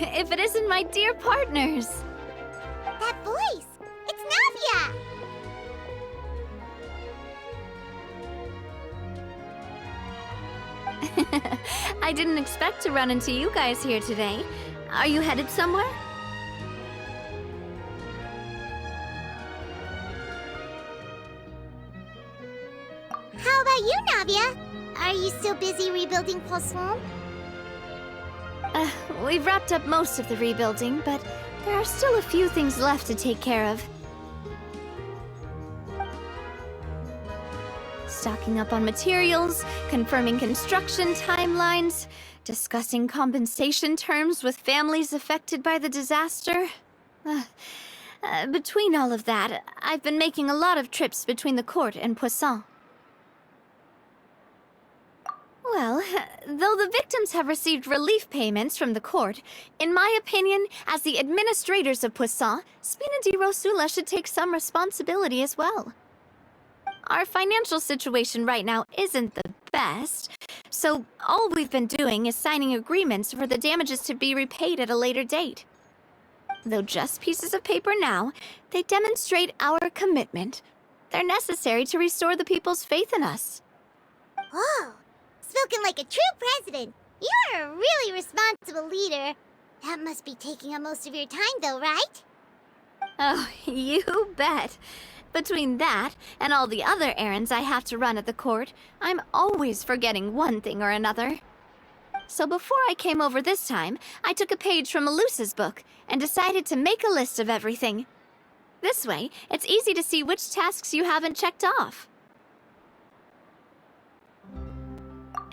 if it isn't my dear partners? That voice! It's Navia! I didn't expect to run into you guys here today. Are you headed somewhere? How about you, Navia? Are you still busy rebuilding Fontaine? We've wrapped up most of the rebuilding, but there are still a few things left to take care of. Stocking up on materials, confirming construction timelines, discussing compensation terms with families affected by the disaster. Between all of that, I've been making a lot of trips between the court and Poisson. Well, though the victims have received relief payments from the court, in my opinion, as the administrators of Poisson, Spina di Rosula should take some responsibility as well. Our financial situation right now isn't the best, so all we've been doing is signing agreements for the damages to be repaid at a later date. Though just pieces of paper now, they demonstrate our commitment. They're necessary to restore the people's faith in us. Whoa! Spoken like a true president. You're a really responsible leader. That must be taking up most of your time, though, right? Oh, you bet. Between that and all the other errands I have to run at the court, I'm always forgetting one thing or another. So before I came over this time, I took a page from Elusa's book and decided to make a list of everything. This way, it's easy to see which tasks you haven't checked off.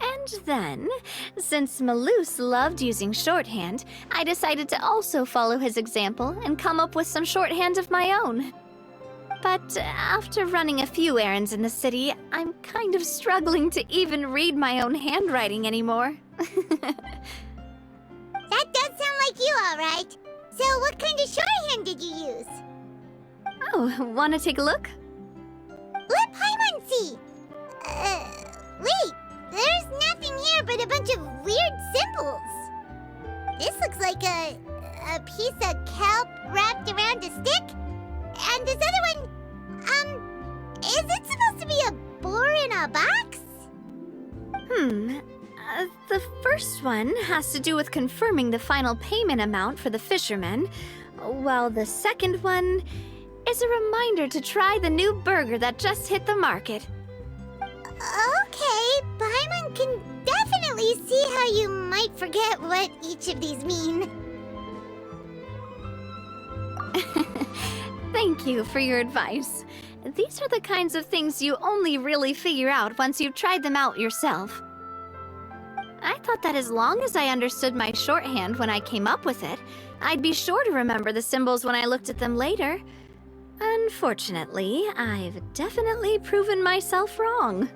And then, since Malus loved using shorthand, I decided to also follow his example and come up with some shorthand of my own. But after running a few errands in the city, I'm kind of struggling to even read my own handwriting anymore. That does sound like you, all right. So what kind of shorthand did you use? Oh, wanna take a look? Let Paimon see! Wait! There's nothing here but a bunch of weird symbols. This looks like a piece of kelp wrapped around a stick. And this other one, is it supposed to be a boar in a box? The first one has to do with confirming the final payment amount for the fishermen, while the second one is a reminder to try the new burger that just hit the market. Okay, Paimon can definitely see how you might forget what each of these mean. Thank you for your advice. These are the kinds of things you only really figure out once you've tried them out yourself. I thought that as long as I understood my shorthand when I came up with it, I'd be sure to remember the symbols when I looked at them later. Unfortunately, I've definitely proven myself wrong.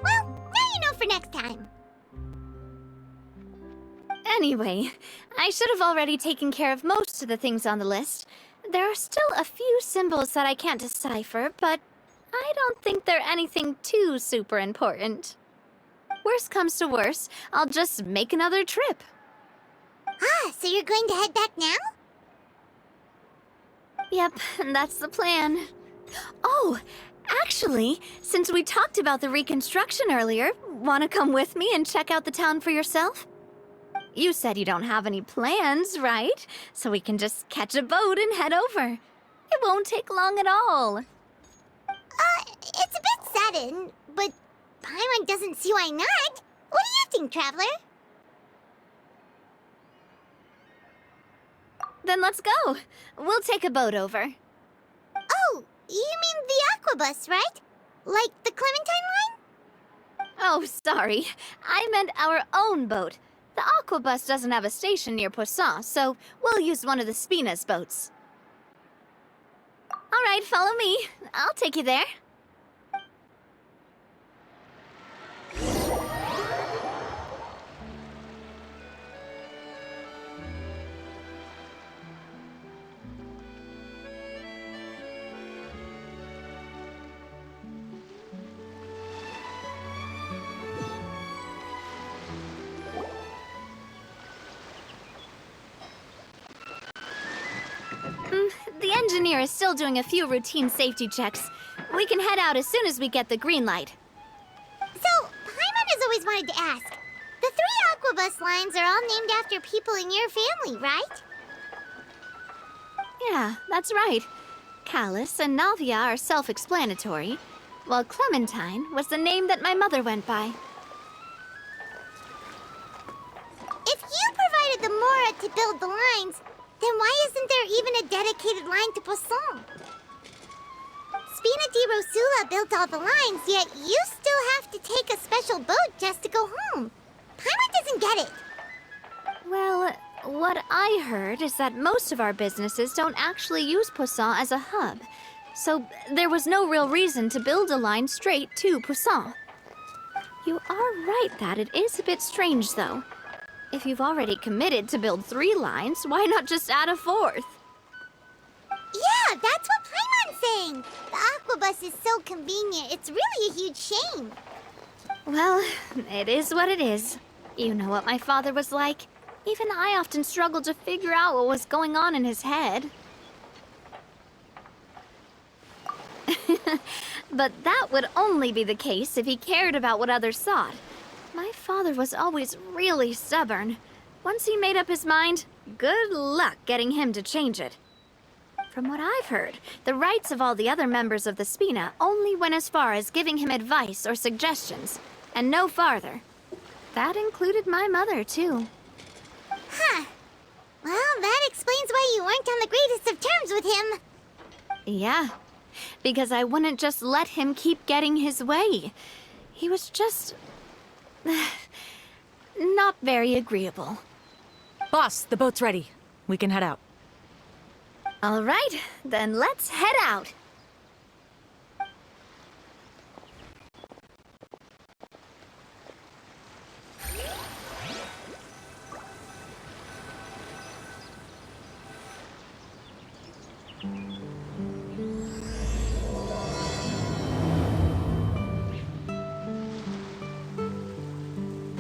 Well, now you know for next time. Anyway, I should have already taken care of most of the things on the list. There are still a few symbols that I can't decipher, but I don't think they're anything too super important. Worst comes to worst, I'll just make another trip. Ah, so you're going to head back now? Yep, that's the plan. Oh, actually, since we talked about the reconstruction earlier, want to come with me and check out the town for yourself? You said you don't have any plans, right? So we can just catch a boat and head over. It won't take long at all. It's a bit sudden, but Paimon doesn't see why not. What do you think, Traveler? Then let's go. We'll take a boat over. Oh, you mean the aquabus, right? Like the Clementine line? Oh, sorry. I meant our own boat. The aquabus doesn't have a station near Poisson, so we'll use one of the Spina's boats. All right, follow me. I'll take you there. engineer is still doing a few routine safety checks. We can head out as soon as we get the green light. So, Paimon has always wanted to ask. The 3 Aquabus lines are all named after people in your family, right? Yeah, that's right. Callus and Navia are self-explanatory, while Clementine was the name that my mother went by. If you provided the Mora to build the lines, then why isn't there even a dedicated line to Poisson? Spina di Rosula built all the lines, yet you still have to take a special boat just to go home. Paimon doesn't get it. Well, what I heard is that most of our businesses don't actually use Poisson as a hub, so there was no real reason to build a line straight to Poisson. You are right that it is a bit strange, though. If you've already committed to build 3 lines, why not just add a 4th? Yeah, that's what Paimon's saying. The Aquabus is so convenient, it's really a huge shame. Well, it is what it is. You know what my father was like. Even I often struggled to figure out what was going on in his head. But that would only be the case if he cared about what others thought. My father was always really stubborn. Once he made up his mind, good luck getting him to change it. From what I've heard, the rights of all the other members of the Spina only went as far as giving him advice or suggestions, and no farther. That included my mother, too. Huh. Well, that explains why you weren't on the greatest of terms with him. Yeah, because I wouldn't just let him keep getting his way. He was just... not very agreeable. Boss, the boat's ready. We can head out. All right, then let's head out.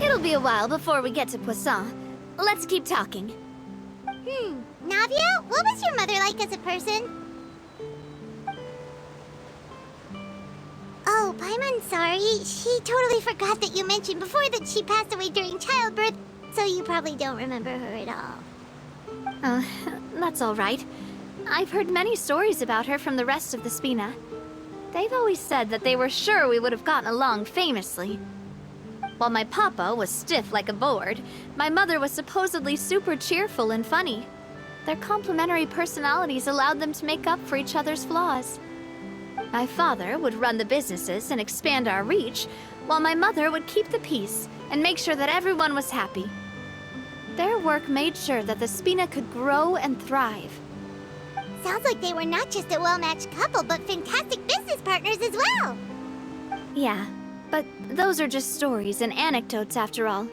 It'll be a while before we get to Poisson. Let's keep talking. Navia, what was your mother like as a person? Oh, Paimon, sorry. She totally forgot that you mentioned before that she passed away during childbirth, so you probably don't remember her at all. That's all right. I've heard many stories about her from the rest of the Spina. They've always said that they were sure we would have gotten along famously. While my papa was stiff like a board, my mother was supposedly super cheerful and funny. Their complementary personalities allowed them to make up for each other's flaws. My father would run the businesses and expand our reach, while my mother would keep the peace and make sure that everyone was happy. Their work made sure that the Spina could grow and thrive. Sounds like they were not just a well-matched couple, but fantastic business partners as well. Yeah, but those are just stories and anecdotes after all.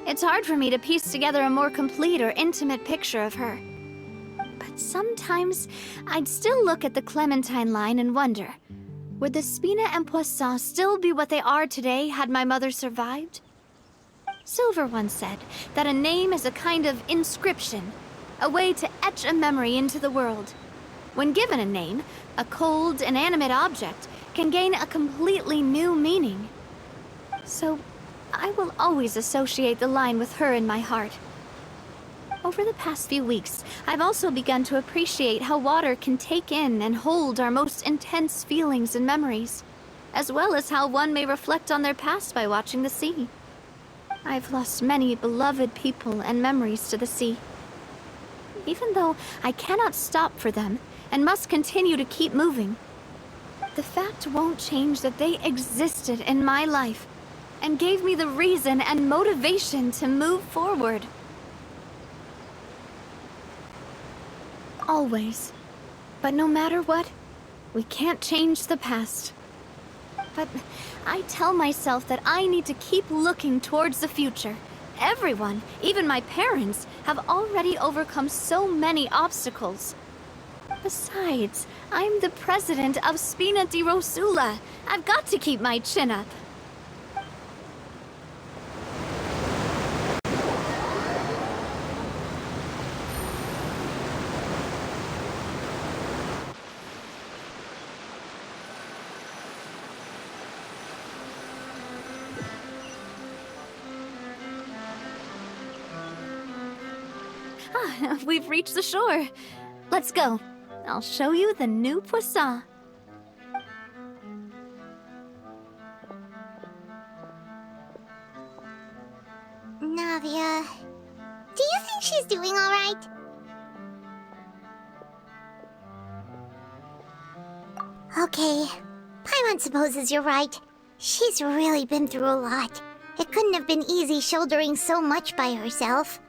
It's hard for me to piece together a more complete or intimate picture of her. But sometimes I'd still look at the Clementine line and wonder, would the Spina and Poisson still be what they are today had my mother survived? Silver once said that a name is a kind of inscription, a way to etch a memory into the world. When given a name, a cold, inanimate object can gain a completely new meaning. So, I will always associate the line with her in my heart. Over the past few weeks, I've also begun to appreciate how water can take in and hold our most intense feelings and memories, as well as how one may reflect on their past by watching the sea. I've lost many beloved people and memories to the sea. Even though I cannot stop for them and must continue to keep moving, the fact won't change that they existed in my life and gave me the reason and motivation to move forward. Always. But no matter what, we can't change the past. But I tell myself that I need to keep looking towards the future. Everyone, even my parents, have already overcome so many obstacles. Besides, I'm the president of Spina di Rosula. I've got to keep my chin up. We've reached the shore. Let's go. I'll show you the new poisson. Navia, do you think she's doing all right? Okay, Paimon supposes you're right. She's really been through a lot. It couldn't have been easy shouldering so much by herself.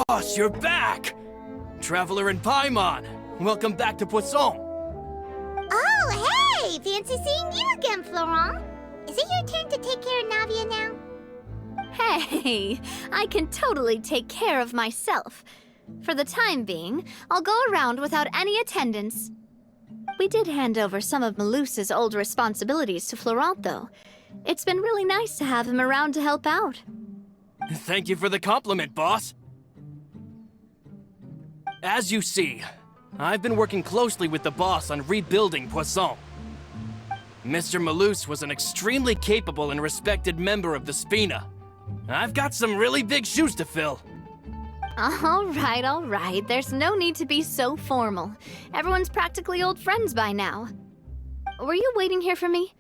Boss, you're back! Traveler and Paimon, welcome back to Poisson. Oh, hey! Fancy seeing you again, Florent. Is it your turn to take care of Navia now? Hey, I can totally take care of myself. For the time being, I'll go around without any attendance. We did hand over some of Malus's old responsibilities to Florent, though. It's been really nice to have him around to help out. Thank you for the compliment, boss. As you see, I've been working closely with the boss on rebuilding Poisson. Mr. Malus was an extremely capable and respected member of the Spina. I've got some really big shoes to fill. All right. There's no need to be so formal. Everyone's practically old friends by now. Were you waiting here for me?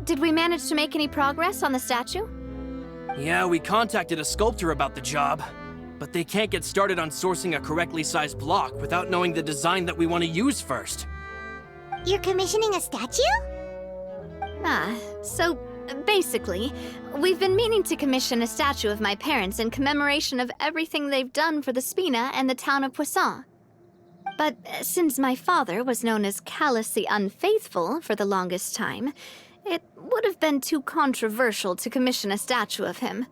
Did we manage to make any progress on the statue? Yeah, we contacted a sculptor about the job, but they can't get started on sourcing a correctly sized block without knowing the design that we want to use first. You're commissioning a statue? So basically, we've been meaning to commission a statue of my parents in commemoration of everything they've done for the Spina and the town of Poisson. But since my father was known as Callus the Unfaithful for the longest time, it would have been too controversial to commission a statue of him.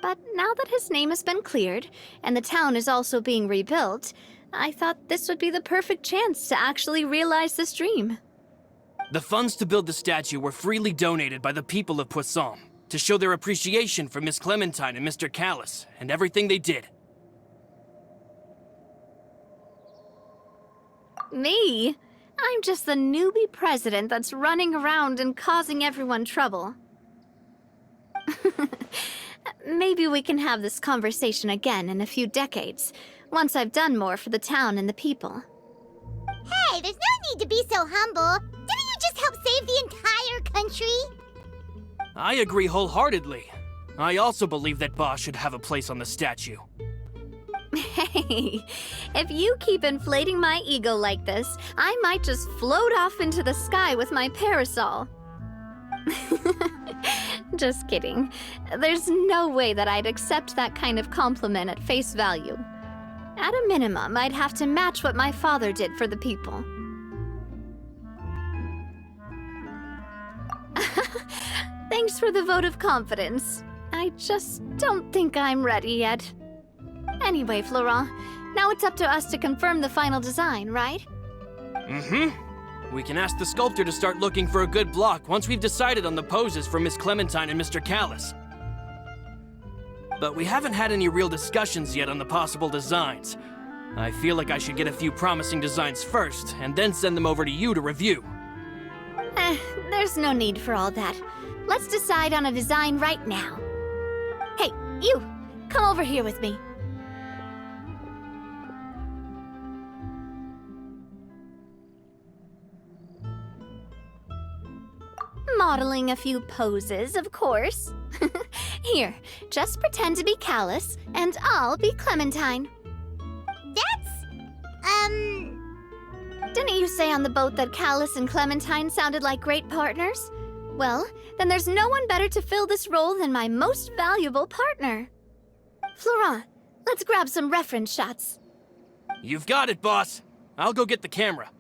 But now that his name has been cleared, and the town is also being rebuilt, I thought this would be the perfect chance to actually realize this dream. The funds to build the statue were freely donated by the people of Poisson to show their appreciation for Miss Clementine and Mr. Callus and everything they did. Me? I'm just the newbie president that's running around and causing everyone trouble. Maybe we can have this conversation again in a few decades, once I've done more for the town and the people. Hey, there's no need to be so humble. Didn't you just help save the entire country? I agree wholeheartedly. I also believe that Boss should have a place on the statue. Hey, if you keep inflating my ego like this, I might just float off into the sky with my parasol. Just kidding. There's no way that I'd accept that kind of compliment at face value. At a minimum, I'd have to match what my father did for the people. Thanks for the vote of confidence. I just don't think I'm ready yet. Anyway, Florent, now it's up to us to confirm the final design, right? We can ask the sculptor to start looking for a good block once we've decided on the poses for Miss Clementine and Mr. Callus. But we haven't had any real discussions yet on the possible designs. I feel like I should get a few promising designs first, and then send them over to you to review. There's no need for all that. Let's decide on a design right now. Hey, you! Come over here with me. Modeling a few poses, of course. Here, just pretend to be Callus, and I'll be Clementine. That's, Didn't you you say on the boat that Callus and Clementine sounded like great partners? Well, then there's no one better to fill this role than my most valuable partner. Florent, let's grab some reference shots. You've got it, boss. I'll go get the camera.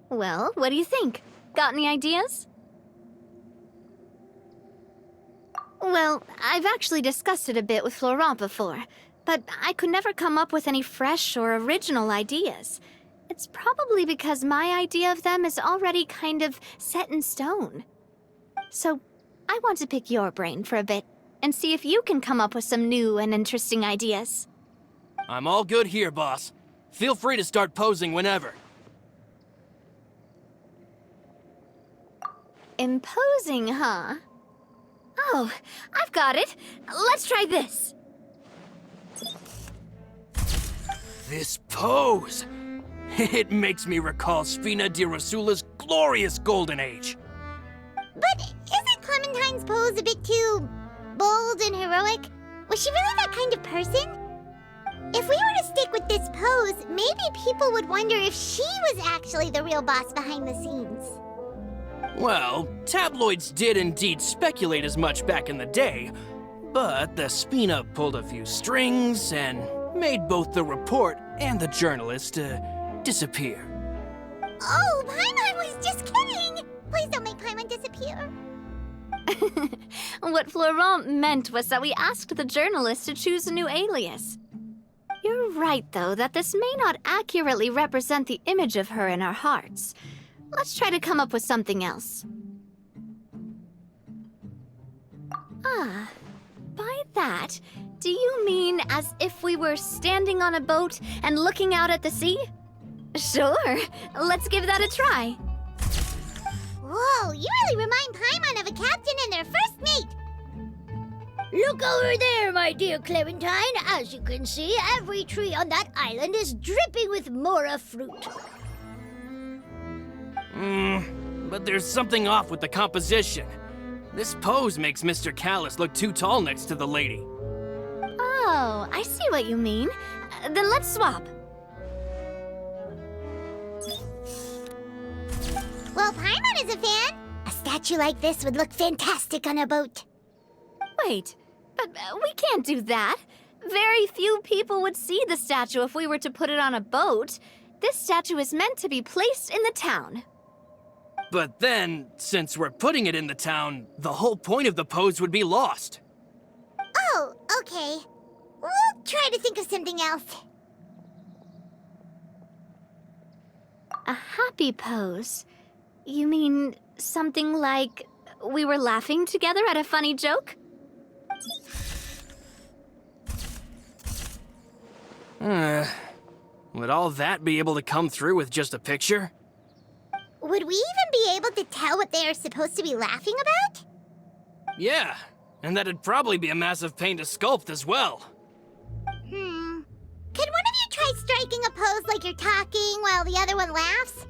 Well, what do you think? Got any ideas? Well, I've actually discussed it a bit with Florent before, but I could never come up with any fresh or original ideas. It's probably because my idea of them is already kind of set in stone. So, I want to pick your brain for a bit and see if you can come up with some new and interesting ideas. I'm all good here, boss. Feel free to start posing whenever. Imposing, huh? Oh, I've got it. Let's try this. This pose! It makes me recall Spina di Rosula's glorious golden age. But isn't Clementine's pose a bit too bold and heroic? Was she really that kind of person? If we were to stick with this pose, maybe people would wonder if she was actually the real boss behind the scenes. Well, tabloids did indeed speculate as much back in the day, but the Spina pulled a few strings and made both the report and the journalist disappear. Oh, Paimon was just kidding! Please don't make Paimon disappear. What Florent meant was that we asked the journalist to choose a new alias. You're right, though, that this may not accurately represent the image of her in our hearts. Let's try to come up with something else. Ah, by that, do you mean as if we were standing on a boat and looking out at the sea? Sure, let's give that a try. Whoa, you really remind Paimon of a captain and their first mate. Look over there, my dear Clementine. As you can see, every tree on that island is dripping with mora fruit. But there's something off with the composition. This pose makes Mr. Callus look too tall next to the lady. Oh, I see what you mean. Then let's swap. Well, Paimon is a fan. A statue like this would look fantastic on a boat. Wait, but we can't do that. Very few people would see the statue if we were to put it on a boat. This statue is meant to be placed in the town. But then, since we're putting it in the town, the whole point of the pose would be lost. Oh, okay. We'll try to think of something else. A happy pose? You mean something like we were laughing together at a funny joke? Would all that be able to come through with just a picture? Would we even be able to tell what they are supposed to be laughing about? Yeah, and that'd probably be a massive pain to sculpt as well. Could one of you try striking a pose like you're talking while the other one laughs?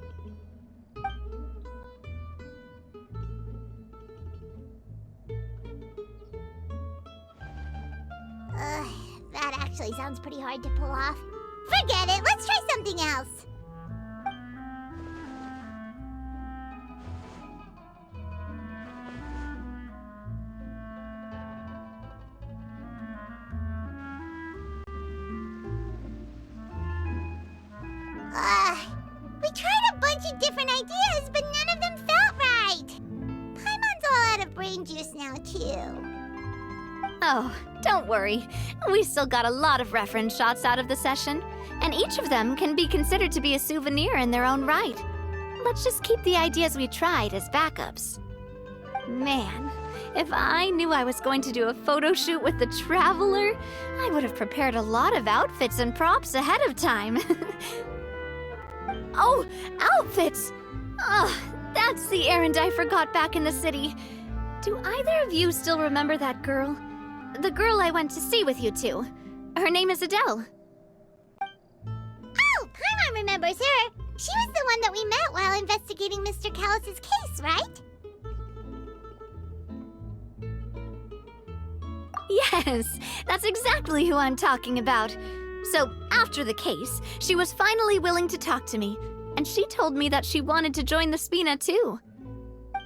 That actually sounds pretty hard to pull off. Forget it, let's try something else. We tried a bunch of different ideas, but none of them felt right. Paimon's all out of brain juice now, too. Oh, don't worry. We still got a lot of reference shots out of the session, and each of them can be considered to be a souvenir in their own right. Let's just keep the ideas we tried as backups. Man, if I knew I was going to do a photo shoot with the Traveler, I would have prepared a lot of outfits and props ahead of time. Oh, outfits! Oh, that's the errand I forgot back in the city. Do either of you still remember that girl? The girl I went to see with you two. Her name is Adele. Oh, Paimon remembers her. She was the one that we met while investigating Mr. Callus's case, right? Yes, that's exactly who I'm talking about. So, after the case, she was finally willing to talk to me, and she told me that she wanted to join the Spina too.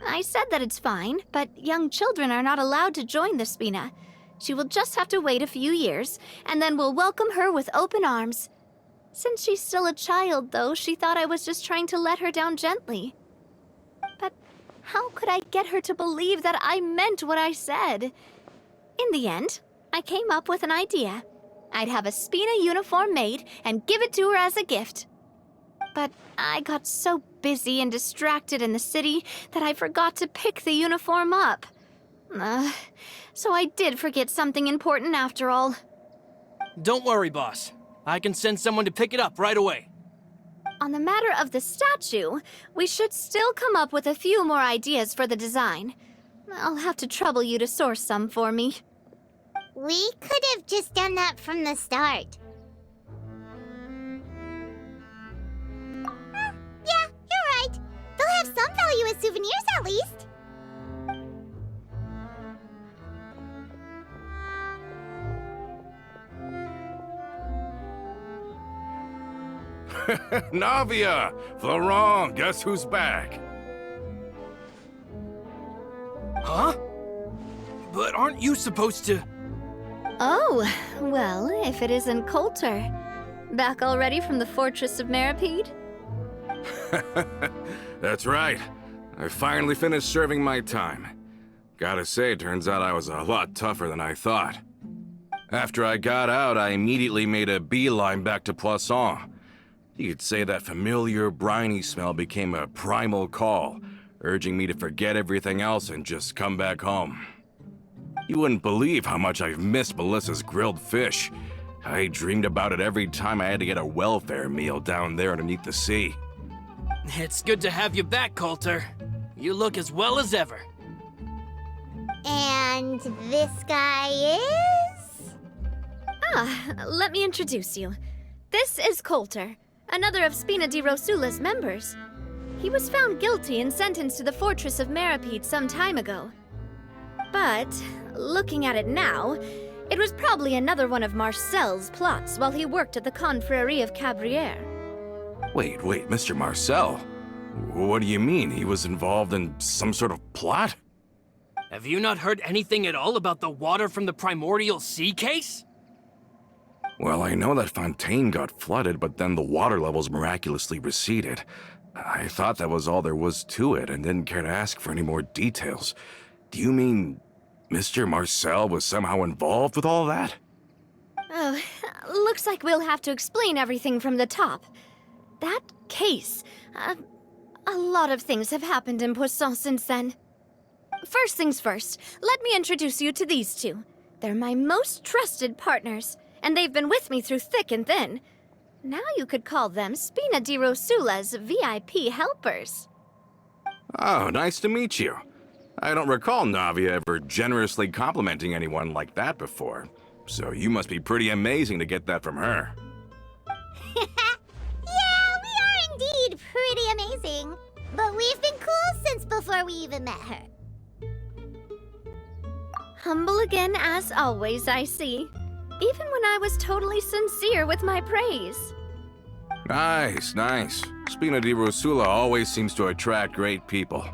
I said that it's fine, but young children are not allowed to join the Spina. She will just have to wait a few years, and then we'll welcome her with open arms. Since she's still a child, though, she thought I was just trying to let her down gently. But how could I get her to believe that I meant what I said? In the end, I came up with an idea. I'd have a Spina uniform made and give it to her as a gift. But I got so busy and distracted in the city that I forgot to pick the uniform up. So I did forget something important after all. Don't worry, boss. I can send someone to pick it up right away. On the matter of the statue, we should still come up with a few more ideas for the design. I'll have to trouble you to source some for me. We could have just done that from the start. Yeah, you're right. They'll have some value as souvenirs at least. Navia! Florent, guess who's back? Huh? But aren't you supposed to... Oh, well, if it isn't Coulter. Back already from the Fortress of Meripede? That's right. I finally finished serving my time. Gotta say, turns out I was a lot tougher than I thought. After I got out, I immediately made a beeline back to Poisson. You could say that familiar, briny smell became a primal call, urging me to forget everything else and just come back home. You wouldn't believe how much I've missed Melissa's grilled fish. I dreamed about it every time I had to get a welfare meal down there underneath the sea. It's good to have you back, Coulter. You look as well as ever. And this guy is? Let me introduce you. This is Coulter, another of Spina di Rosula's members. He was found guilty and sentenced to the Fortress of Meripede some time ago. But, looking at it now, it was probably another one of Marcel's plots while he worked at the Confrérie of Cabrières. Wait, Mr. Marcel? What do you mean? He was involved in some sort of plot? Have you not heard anything at all about the water from the primordial sea case? Well, I know that Fontaine got flooded, but then the water levels miraculously receded. I thought that was all there was to it and didn't care to ask for any more details. Do you mean Mr. Marcel was somehow involved with all that? Oh, looks like we'll have to explain everything from the top. That case, a lot of things have happened in Poisson since then. First things first, let me introduce you to these two. They're my most trusted partners, and they've been with me through thick and thin. Now you could call them Spina di Rosula's VIP helpers. Oh, nice to meet you. I don't recall Navia ever generously complimenting anyone like that before, so you must be pretty amazing to get that from her. Yeah, we are indeed pretty amazing. But we've been cool since before we even met her. Humble again as always, I see. Even when I was totally sincere with my praise. Nice. Spina di Rosula always seems to attract great people.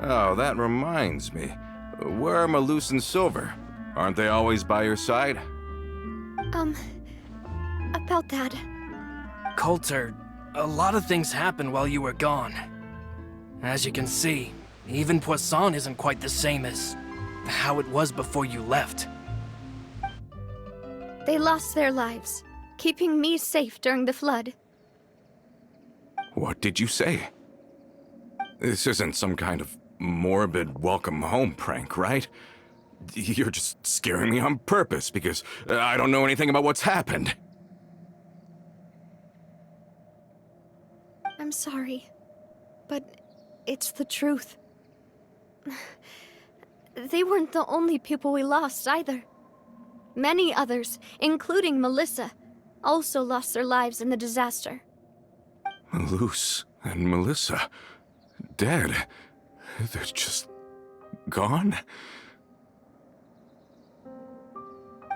Oh, that reminds me. Where are Malus and Silver? Aren't they always by your side? About that. Coulter, a lot of things happened while you were gone. As you can see, even Poisson isn't quite the same as how it was before you left. They lost their lives, keeping me safe during the flood. What did you say? This isn't some kind of morbid welcome home prank, right? You're just scaring me on purpose because I don't know anything about what's happened. I'm sorry, but it's the truth. They weren't the only people we lost either. Many others, including Melissa, also lost their lives in the disaster. Malus and Melissa, dead. They're just gone?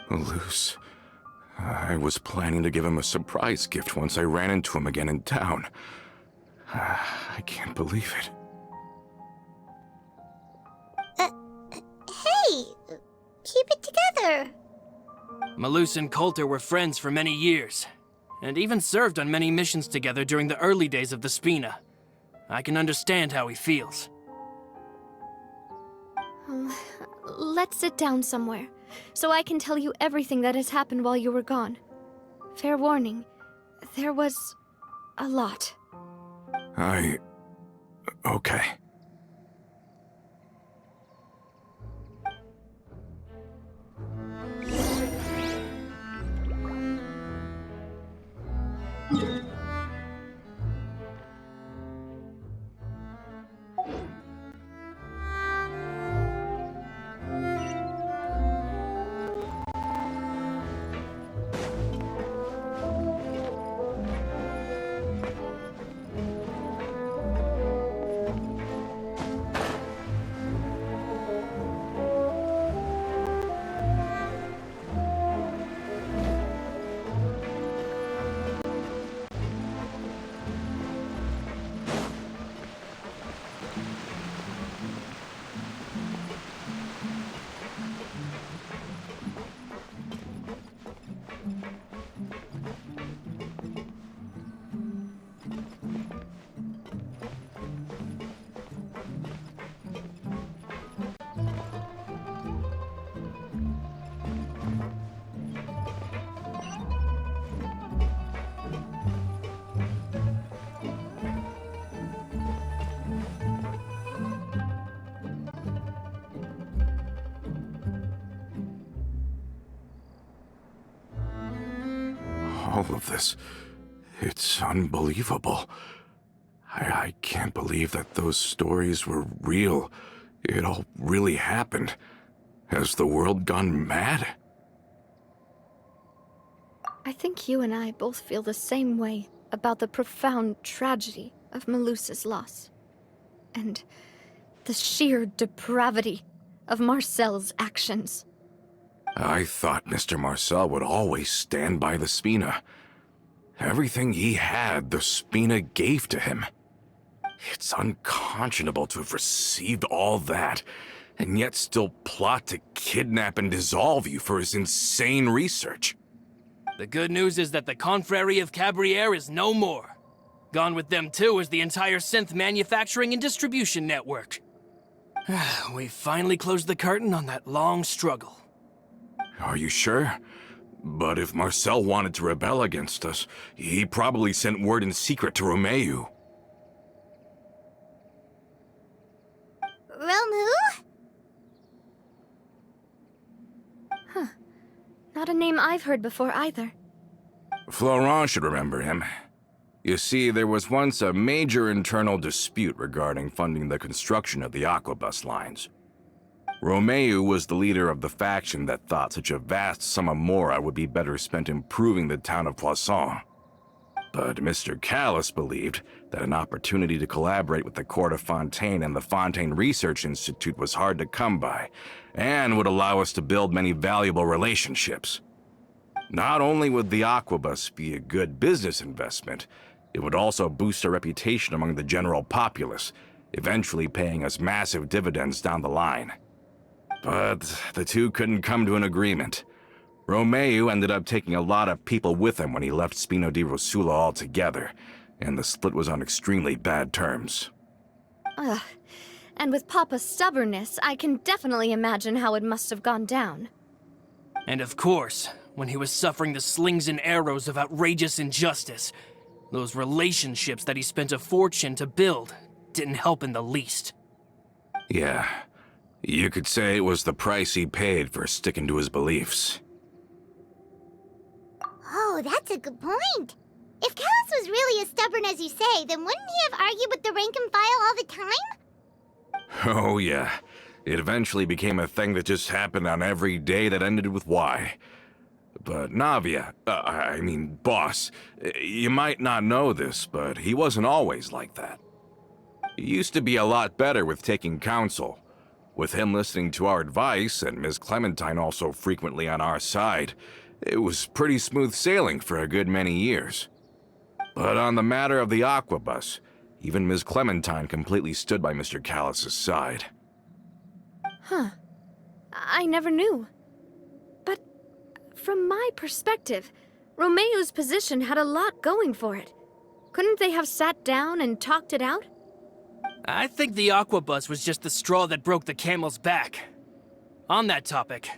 Malus I was planning to give him a surprise gift once I ran into him again in town. I can't believe it. Hey, keep it together. Malus and Coulter were friends for many years, and even served on many missions together during the early days of the Spina. I can understand how he feels. Let's sit down somewhere, so I can tell you everything that has happened while you were gone. Fair warning, there was a lot. Okay. All of this, it's unbelievable. I can't believe that those stories were real. It all really happened. Has the world gone mad? I think you and I both feel the same way about the profound tragedy of Malus's loss. And the sheer depravity of Marcel's actions. I thought Mr. Marcel would always stand by the Spina. Everything he had, the Spina gave to him. It's unconscionable to have received all that, and yet still plot to kidnap and dissolve you for his insane research. The good news is that the Confrérie of Cabrières is no more. Gone with them too is the entire synth manufacturing and distribution network. We finally closed the curtain on that long struggle. Are you sure? But if Marcel wanted to rebel against us, he probably sent word in secret to Romeu. Romu? Not a name I've heard before either. Florent should remember him. You see, there was once a major internal dispute regarding funding the construction of the aquabus lines. Romeu was the leader of the faction that thought such a vast sum of mora would be better spent improving the town of Poisson. But Mr. Callis believed that an opportunity to collaborate with the court of Fontaine and the Fontaine Research Institute was hard to come by, and would allow us to build many valuable relationships. Not only would the aquabus be a good business investment, it would also boost our reputation among the general populace, eventually paying us massive dividends down the line. But the two couldn't come to an agreement. Romeu ended up taking a lot of people with him when he left Spina di Rosula altogether, and the split was on extremely bad terms. Ugh. And with Papa's stubbornness, I can definitely imagine how it must have gone down. And of course, when he was suffering the slings and arrows of outrageous injustice, those relationships that he spent a fortune to build didn't help in the least. Yeah, you could say it was the price he paid for sticking to his beliefs. Oh, that's a good point. If Callis was really as stubborn as you say, then wouldn't he have argued with the rank and file all the time? Oh yeah, it eventually became a thing that just happened on every day that ended with Y. But Navia, boss, you might not know this, but he wasn't always like that. He used to be a lot better with taking counsel. With him listening to our advice, and Ms. Clementine also frequently on our side, it was pretty smooth sailing for a good many years. But on the matter of the aquabus, even Ms. Clementine completely stood by Mr. Callus's side. Huh. I never knew. But from my perspective, Romeo's position had a lot going for it. Couldn't they have sat down and talked it out? I think the aquabus was just the straw that broke the camel's back. On that topic,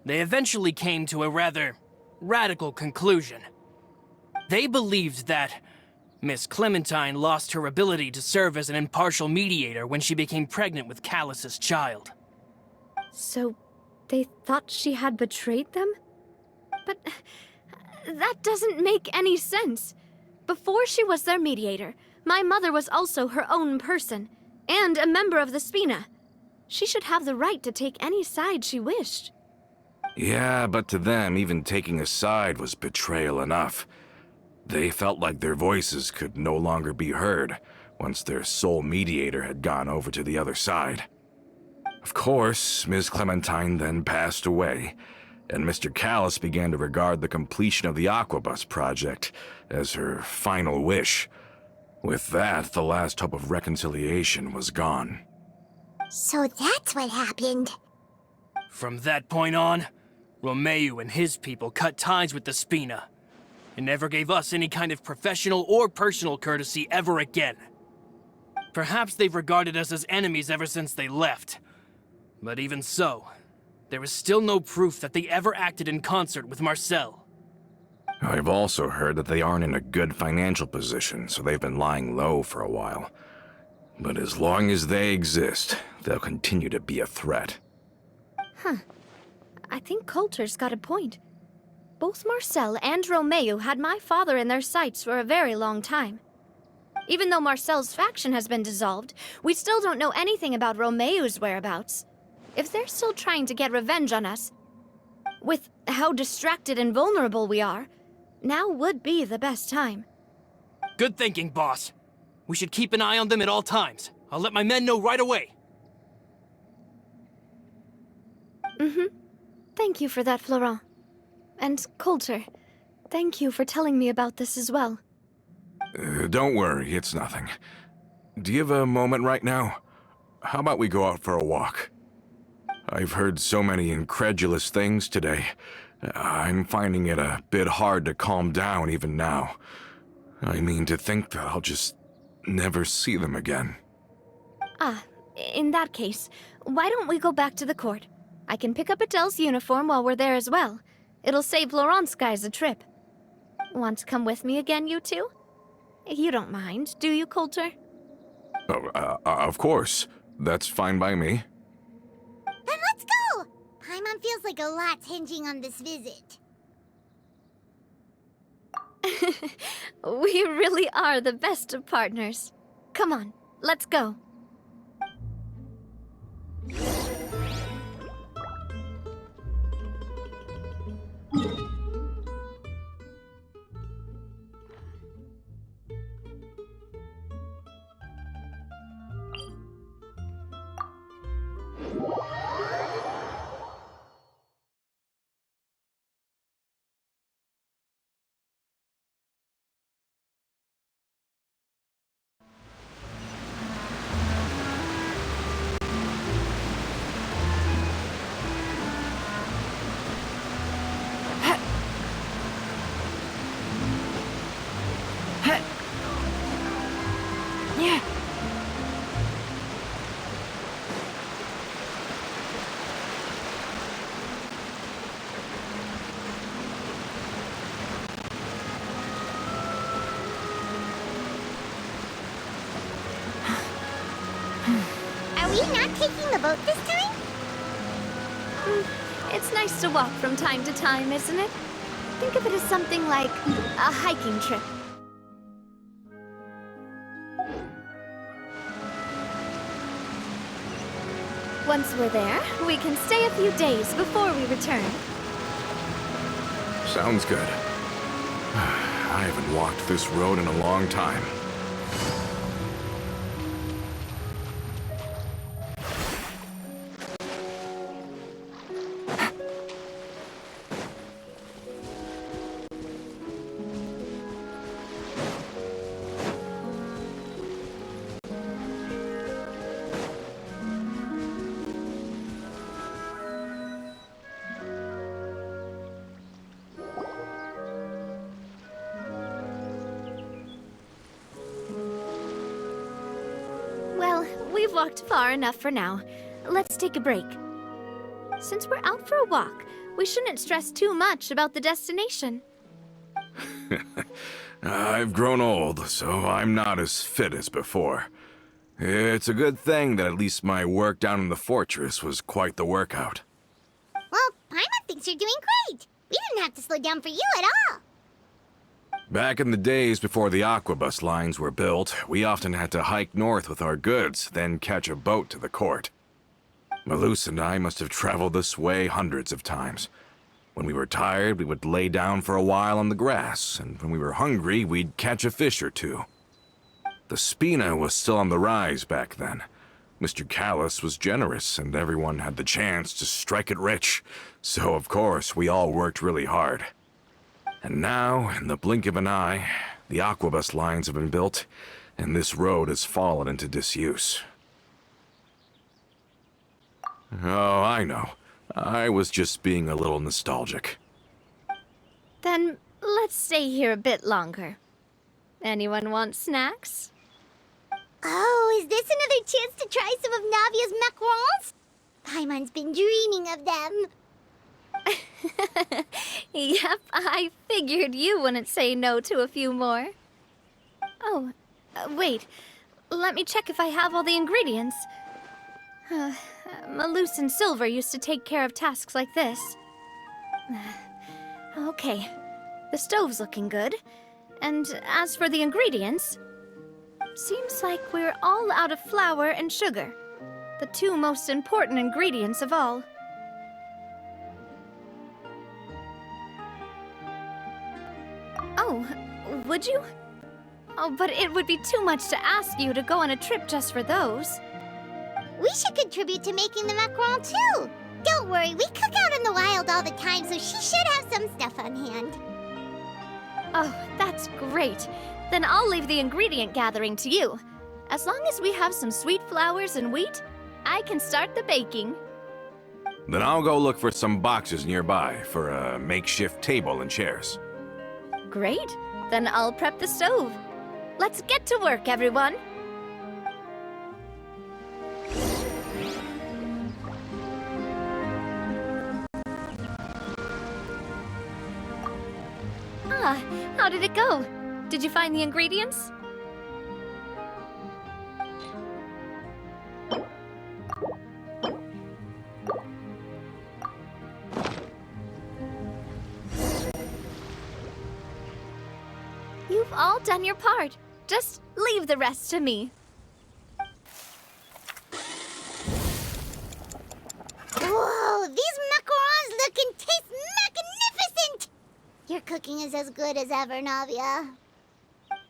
they eventually came to a rather radical conclusion. They believed that Miss Clementine lost her ability to serve as an impartial mediator when she became pregnant with Callus's child. So, they thought she had betrayed them? But that doesn't make any sense. Before she was their mediator, my mother was also her own person, and a member of the Spina. She should have the right to take any side she wished. Yeah, but to them, even taking a side was betrayal enough. They felt like their voices could no longer be heard once their sole mediator had gone over to the other side. Of course, Ms. Clementine then passed away, and Mr. Callus began to regard the completion of the Aquabus project as her final wish. With that, the last hope of reconciliation was gone. So that's what happened. From that point on, Romeo and his people cut ties with the Spina, and never gave us any kind of professional or personal courtesy ever again. Perhaps they've regarded us as enemies ever since they left. But even so, there is still no proof that they ever acted in concert with Marcel. I've also heard that they aren't in a good financial position, so they've been lying low for a while. But as long as they exist, they'll continue to be a threat. Huh. I think Coulter's got a point. Both Marcel and Romeo had my father in their sights for a very long time. Even though Marcel's faction has been dissolved, we still don't know anything about Romeo's whereabouts. If they're still trying to get revenge on us, with how distracted and vulnerable we are, now would be the best time. Good thinking, boss. We should keep an eye on them at all times. I'll let my men know right away. Thank you for that, Florent. And Coulter, thank you for telling me about this as well. Don't worry, it's nothing. Do you have a moment right now? How about we go out for a walk? I've heard so many incredulous things today. I'm finding it a bit hard to calm down even now. I mean, to think that I'll just never see them again. Ah, in that case, why don't we go back to the court? I can pick up Adele's uniform while we're there as well. It'll save Laurent's guys a trip. Want to come with me again, you two? You don't mind, do you, Coulter? Oh, of course. That's fine by me. Then let's go! Paimon feels like a lot's hinging on this visit. We really are the best of partners. Come on, let's go. Are we not taking the boat this time? It's nice to walk from time to time, isn't it? Think of it as something like a hiking trip. Once we're there, we can stay a few days before we return. Sounds good. I haven't walked this road in a long time. walked far enough for now. Let's take a break. Since we're out for a walk, we shouldn't stress too much about the destination. I've grown old, so I'm not as fit as before. It's a good thing that at least my work down in the fortress was quite the workout. Well, Paimon thinks you're doing great. We didn't have to slow down for you at all. Back in the days before the aquabus lines were built, we often had to hike north with our goods, then catch a boat to the court. Malus and I must have traveled this way hundreds of times. When we were tired, we would lay down for a while on the grass, and when we were hungry, we'd catch a fish or two. The Spina was still on the rise back then. Mr. Callus was generous, and everyone had the chance to strike it rich. So, of course, we all worked really hard. And now, in the blink of an eye, the aquabus lines have been built, and this road has fallen into disuse. Oh, I know. I was just being a little nostalgic. Then let's stay here a bit longer. Anyone want snacks? Oh, is this another chance to try some of Navia's macarons? Paimon's been dreaming of them. Yep, I figured you wouldn't say no to a few more. Oh, wait. Let me check if I have all the ingredients. Malus and Silver used to take care of tasks like this. Okay, the stove's looking good. And as for the ingredients, seems like we're all out of flour and sugar, the two most important ingredients of all. Oh, would you? Oh, but it would be too much to ask you to go on a trip just for those. We should contribute to making the macaron too. Don't worry, we cook out in the wild all the time, so she should have some stuff on hand. Oh, that's great. Then I'll leave the ingredient gathering to you. As long as we have some sweet flours and wheat, I can start the baking. Then I'll go look for some boxes nearby for a makeshift table and chairs. Great. Then I'll prep the stove. Let's get to work, everyone. How did it go? Did you find the ingredients? You've all done your part. Just leave the rest to me. Whoa, these macarons look and taste magnificent! Your cooking is as good as ever, Navia.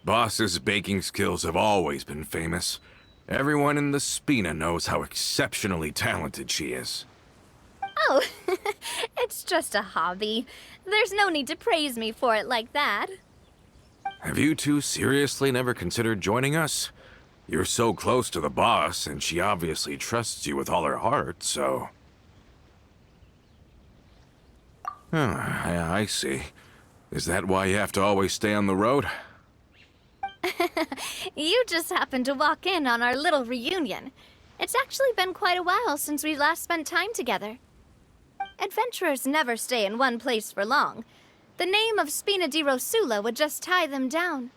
Boss's baking skills have always been famous. Everyone in the Spina knows how exceptionally talented she is. Oh, it's just a hobby. There's no need to praise me for it like that. Have you two seriously never considered joining us? You're so close to the boss, and she obviously trusts you with all her heart, so... Oh, I see. Is that why you have to always stay on the road? You just happened to walk in on our little reunion. It's actually been quite a while since we last spent time together. Adventurers never stay in one place for long. The name of Spina di Rosula would just tie them down.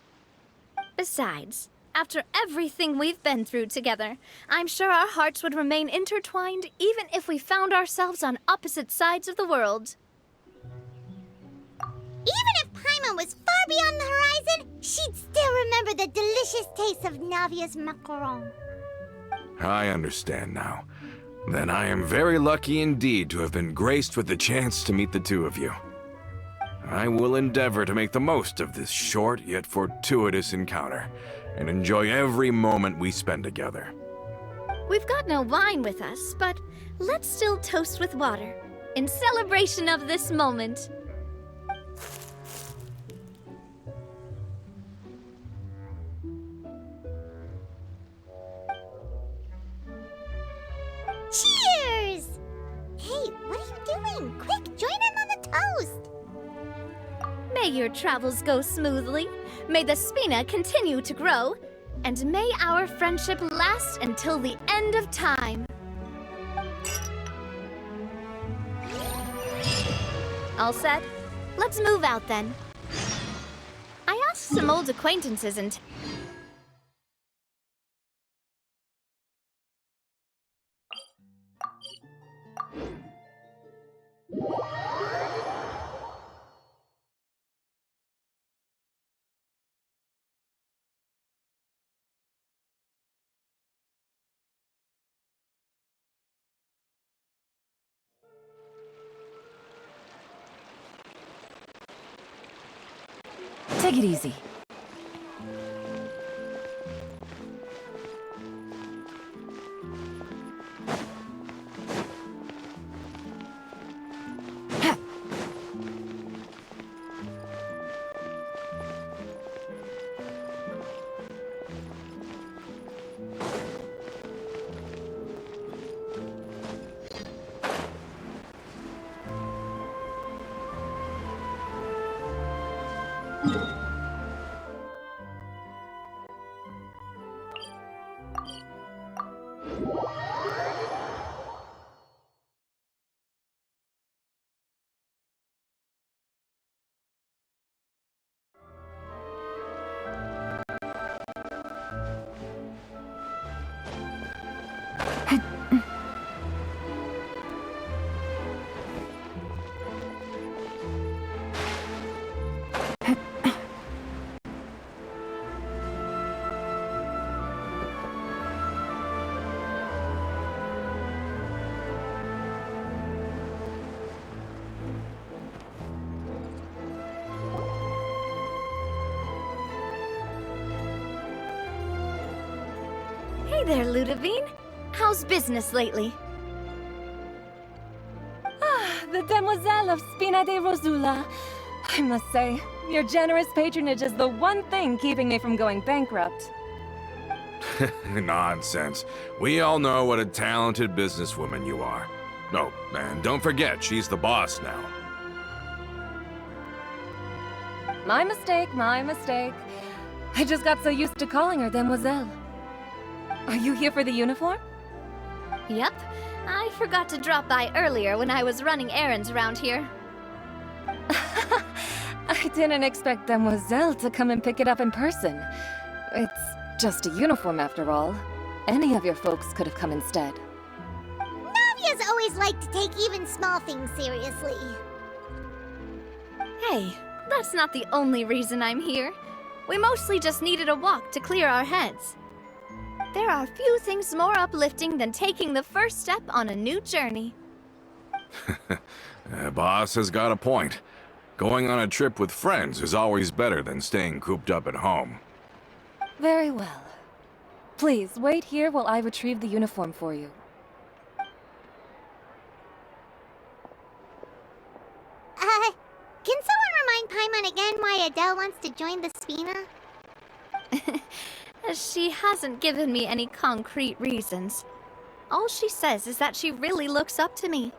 Besides, after everything we've been through together, I'm sure our hearts would remain intertwined even if we found ourselves on opposite sides of the world. Even if Paimon was far beyond the horizon, she'd still remember the delicious taste of Navia's macaron. I understand now. Then I am very lucky indeed to have been graced with the chance to meet the two of you. I will endeavor to make the most of this short yet fortuitous encounter, and enjoy every moment we spend together. We've got no wine with us, but let's still toast with water, in celebration of this moment. Cheers! Hey, what are you doing? Quick, join in on the toast! May your travels go smoothly, may the Spina continue to grow, and may our friendship last until the end end of time. All set? Let's move out then. I asked some old acquaintances and... Take it easy. Hey there, Ludovine. How's business lately? The Demoiselle of Spina de Rosula. I must say, your generous patronage is the one thing keeping me from going bankrupt. Nonsense. We all know what a talented businesswoman you are. Oh, and don't forget, she's the boss now. My mistake, my mistake. I just got so used to calling her Demoiselle. Are you here for the uniform? Yep. I forgot to drop by earlier when I was running errands around here. I didn't expect Demoiselle to come and pick it up in person. It's just a uniform after all. Any of your folks could have come instead. Navia's always liked to take even small things seriously. Hey, that's not the only reason I'm here. We mostly just needed a walk to clear our heads. There are few things more uplifting than taking the first step on a new journey. Boss has got a point. Going on a trip with friends is always better than staying cooped up at home. Very well. Please, wait here while I retrieve the uniform for you. Can someone remind Paimon again why Adele wants to join the Spina? She hasn't given me any concrete reasons. All she says is that she really looks up to me.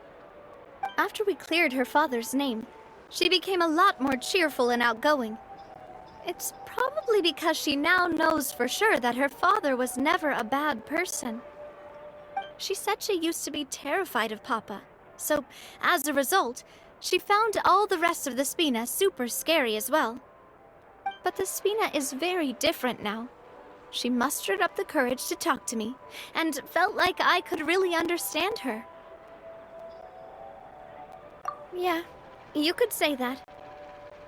After we cleared her father's name, she became a lot more cheerful and outgoing. It's probably because she now knows for sure that her father was never a bad person. She said she used to be terrified of Papa, so as a result, she found all the rest of the Spina super scary as well. But the Spina is very different now. She mustered up the courage to talk to me, and felt like I could really understand her. Yeah, you could say that.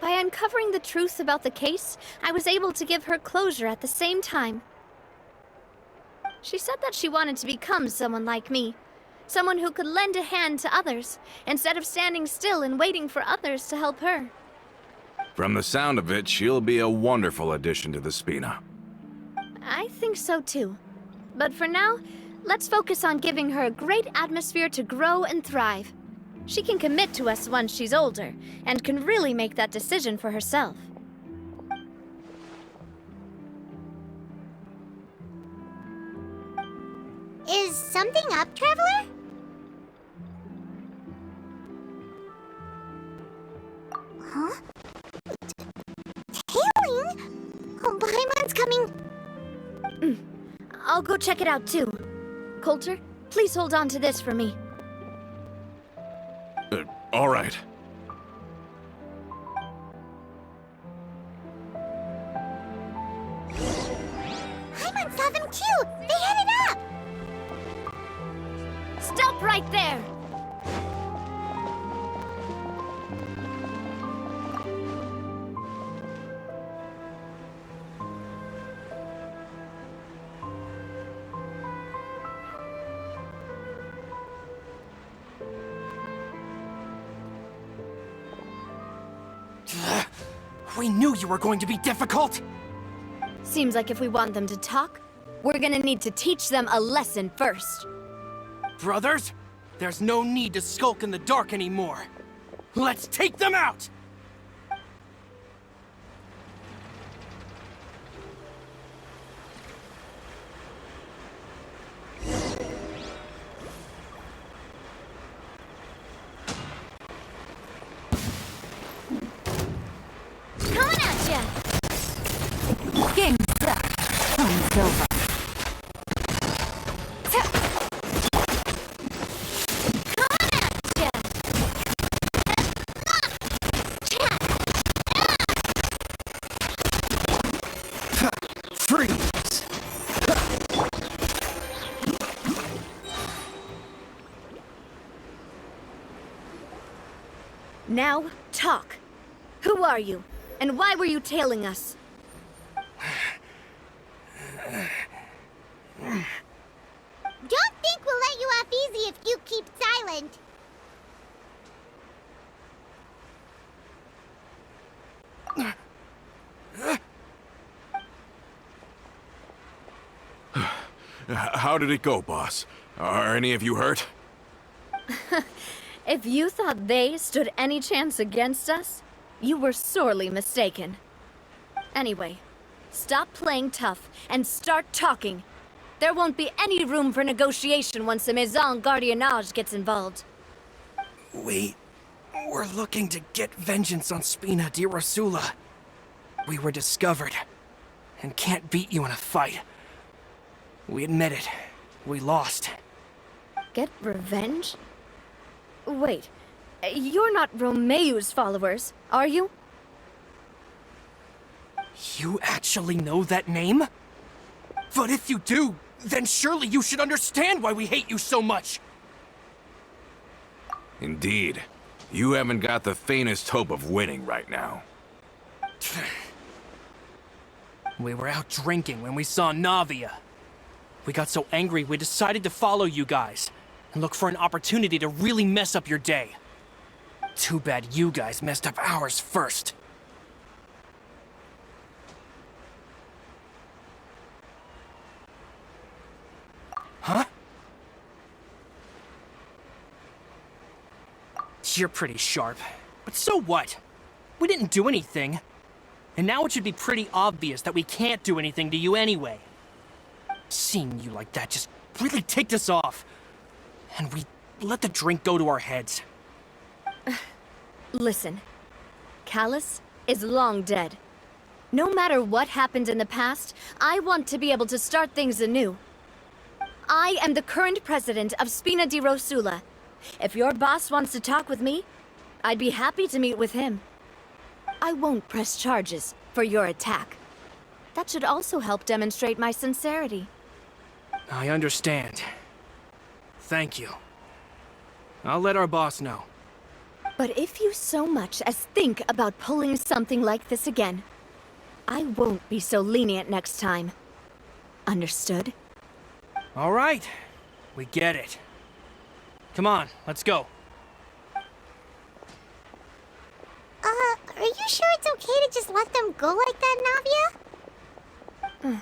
By uncovering the truth about the case, I was able to give her closure at the same time. She said that she wanted to become someone like me, someone who could lend a hand to others, instead of standing still and waiting for others to help her. From the sound of it, she'll be a wonderful addition to the Spina. I think so too. But for now, let's focus on giving her a great atmosphere to grow and thrive. She can commit to us once she's older, and can really make that decision for herself. Is something up, Traveler? Huh? Tailing? Oh, Paimon's coming. I'll go check it out too. Coulter, please hold on to this for me. All right. Paimon saw them too! They headed up! Stop right there! We knew you were going to be difficult! Seems like if we want them to talk, we're gonna need to teach them a lesson first. Brothers, there's no need to skulk in the dark anymore. Let's take them out! Coming at ya! Game's up. Time's over. Freeze! Now, talk. Who are you? And why were you tailing us? Don't think we'll let you off easy if you keep silent. How did it go, boss? Are any of you hurt? If you thought they stood any chance against us, you were sorely mistaken. Anyway, stop playing tough and start talking. There won't be any room for negotiation once the Maison Gardiennage gets involved. We're looking to get vengeance on Spina di Rosula. We were discovered, and can't beat you in a fight. We admit it. We lost. Get revenge? Wait, you're not Romeu's followers, are you? You actually know that name? But if you do, then surely you should understand why we hate you so much! Indeed. You haven't got the faintest hope of winning right now. We were out drinking when we saw Navia. We got so angry we decided to follow you guys and look for an opportunity to really mess up your day. Too bad you guys messed up ours first. Huh? You're pretty sharp, but so what? We didn't do anything. And now it should be pretty obvious that we can't do anything to you anyway. Seeing you like that just really ticked us off. And we let the drink go to our heads. Listen, Callus is long dead. No matter what happened in the past, I want to be able to start things anew. I am the current president of Spina di Rosula. If your boss wants to talk with me, I'd be happy to meet with him. I won't press charges for your attack. That should also help demonstrate my sincerity. I understand. Thank you. I'll let our boss know. But if you so much as think about pulling something like this again, I won't be so lenient next time. Understood? All right. We get it. Come on, let's go. Are you sure it's okay to just let them go like that, Navia?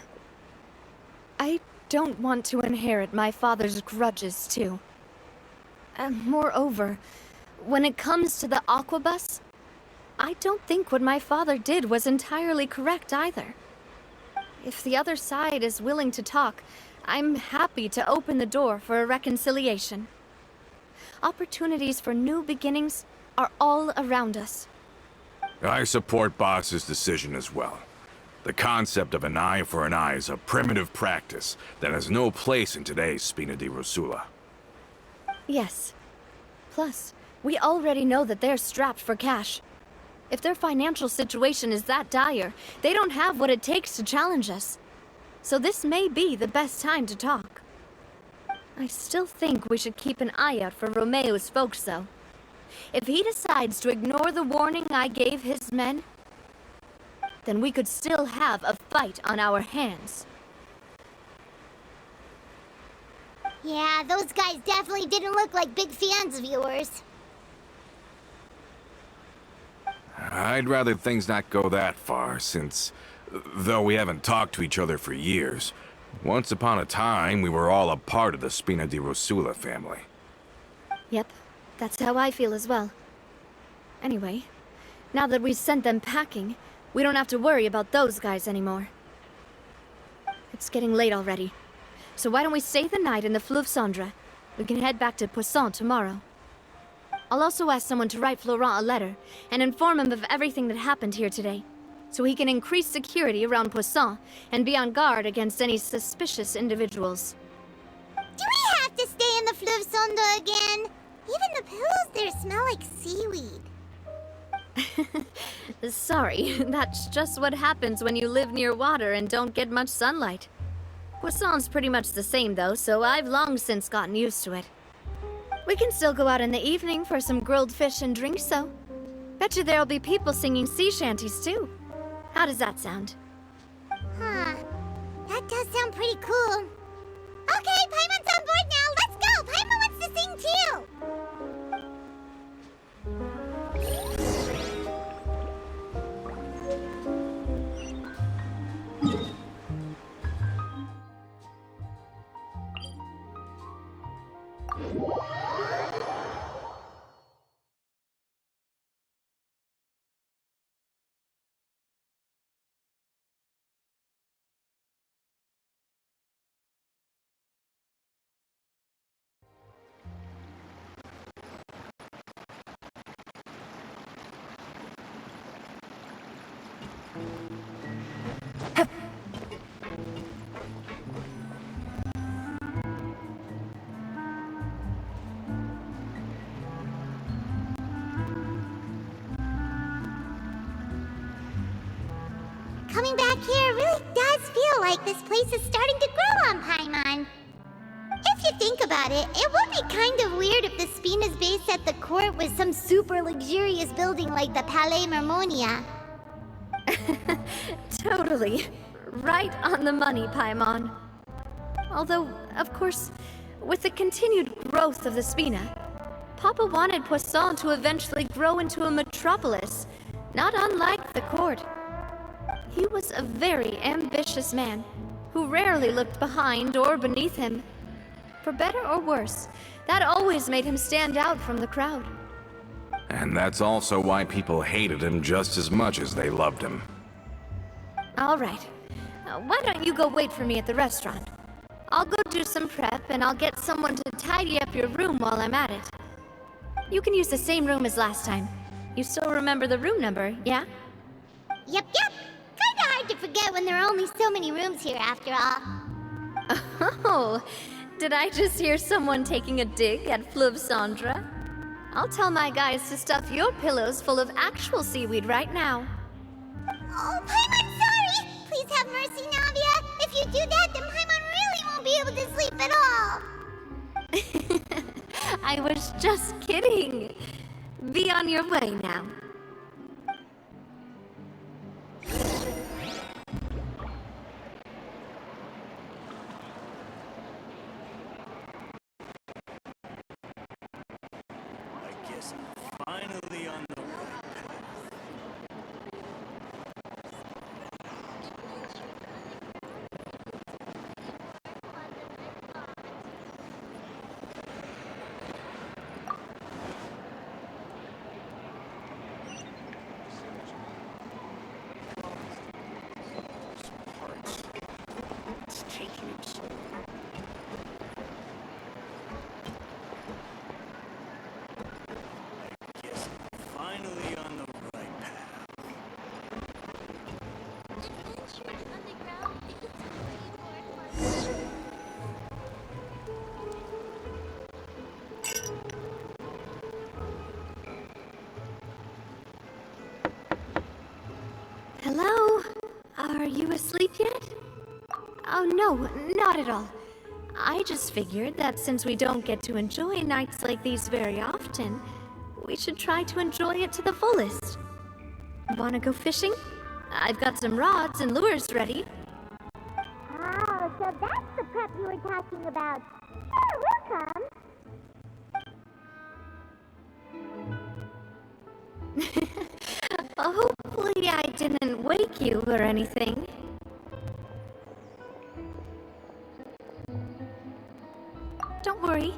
I don't want to inherit my father's grudges, too. Moreover, when it comes to the Aquabus, I don't think what my father did was entirely correct either. If the other side is willing to talk, I'm happy to open the door for a reconciliation. Opportunities for new beginnings are all around us. I support Boss's decision as well. The concept of an eye for an eye is a primitive practice that has no place in today's Spina di Rosula. Yes. Plus, we already know that they're strapped for cash. If their financial situation is that dire, they don't have what it takes to challenge us. So this may be the best time to talk. I still think we should keep an eye out for Romeo's folks, though. If he decides to ignore the warning I gave his men, then we could still have a fight on our hands. Yeah, those guys definitely didn't look like big fans of yours. I'd rather things not go that far, since, though we haven't talked to each other for years, once upon a time we were all a part of the Spina di Rosula family. Yep, that's how I feel as well. Anyway, now that we've sent them packing, we don't have to worry about those guys anymore. It's getting late already, so why don't we stay the night in the Fleuve Cendre? We can head back to Poisson tomorrow. I'll also ask someone to write Florent a letter and inform him of everything that happened here today, so he can increase security around Poisson and be on guard against any suspicious individuals. Do we have to stay in the Fleuve Cendre again? Even the pillows there smell like seaweed. Sorry, that's just what happens when you live near water and don't get much sunlight. Poisson's pretty much the same though, so I've long since gotten used to it. We can still go out in the evening for some grilled fish and drinks, though. Betcha there'll be people singing sea shanties too. How does that sound? Huh. That does sound pretty cool. Okay, Paimon's on board now. Let's go. Paimon wants to sing too. Coming back here really does feel like this place is starting to grow on Paimon. If you think about it, it would be kind of weird if the Spina's base at the court was some super luxurious building like the Palais Mermonia. Totally. Right on the money, Paimon. Although, of course, with the continued growth of the Spina, Papa wanted Poisson to eventually grow into a metropolis, not unlike the court. He was a very ambitious man, who rarely looked behind or beneath him. For better or worse, that always made him stand out from the crowd. And that's also why people hated him just as much as they loved him. All right. Why don't you go wait for me at the restaurant? I'll go do some prep, and I'll get someone to tidy up your room while I'm at it. You can use the same room as last time. You still remember the room number, yeah? Yep. Kinda hard to forget when there are only so many rooms here after all. Oh, did I just hear someone taking a dig at Fleuve Cendre? I'll tell my guys to stuff your pillows full of actual seaweed right now. Oh, Paimon, sorry! Please have mercy, Navia. If you do that, then Paimon really won't be able to sleep at all. I was just kidding. Be on your way now. Finally on the right path. It's taking him so long. Are you asleep yet? Oh no, not at all. I just figured that since we don't get to enjoy nights like these very often, we should try to enjoy it to the fullest. Wanna go fishing? I've got some rods and lures ready. Oh, so that's the prep you were talking about. Sure, we'll come. Hopefully I didn't wake you or anything. Don't worry,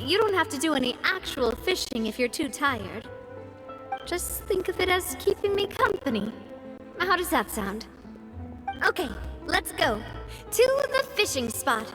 you don't have to do any actual fishing if you're too tired. Just think of it as keeping me company. How does that sound? Okay, let's go to the fishing spot.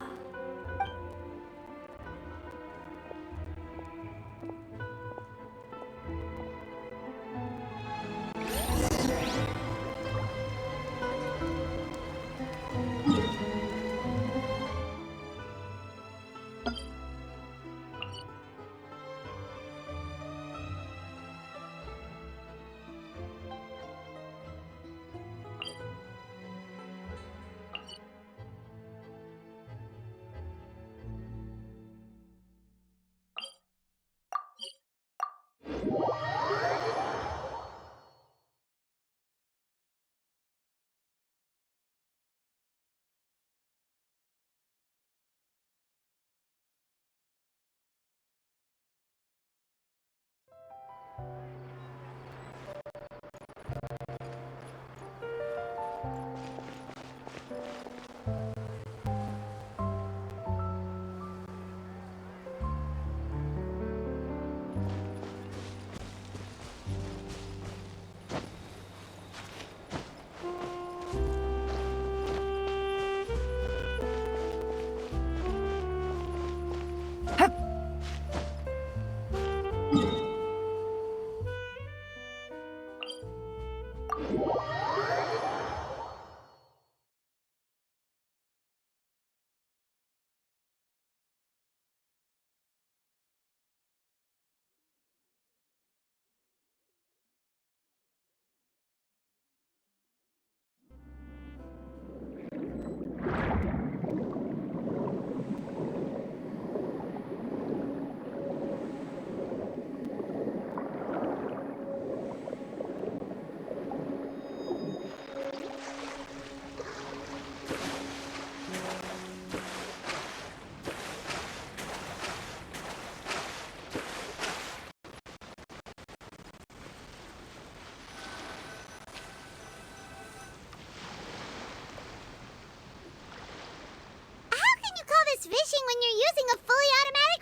Fishing when you're using a fully automatic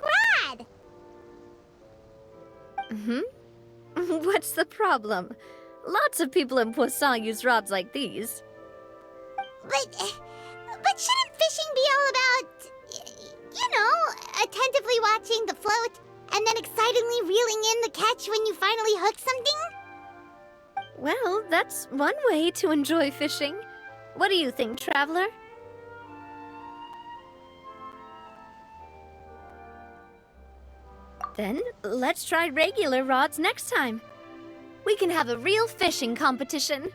rod. What's the problem? Lots of people in Poisson use rods like these. But shouldn't fishing be all about, attentively watching the float and then excitedly reeling in the catch when you finally hook something? Well, that's one way to enjoy fishing. What do you think, Traveler? Then, let's try regular rods next time. We can have a real fishing competition.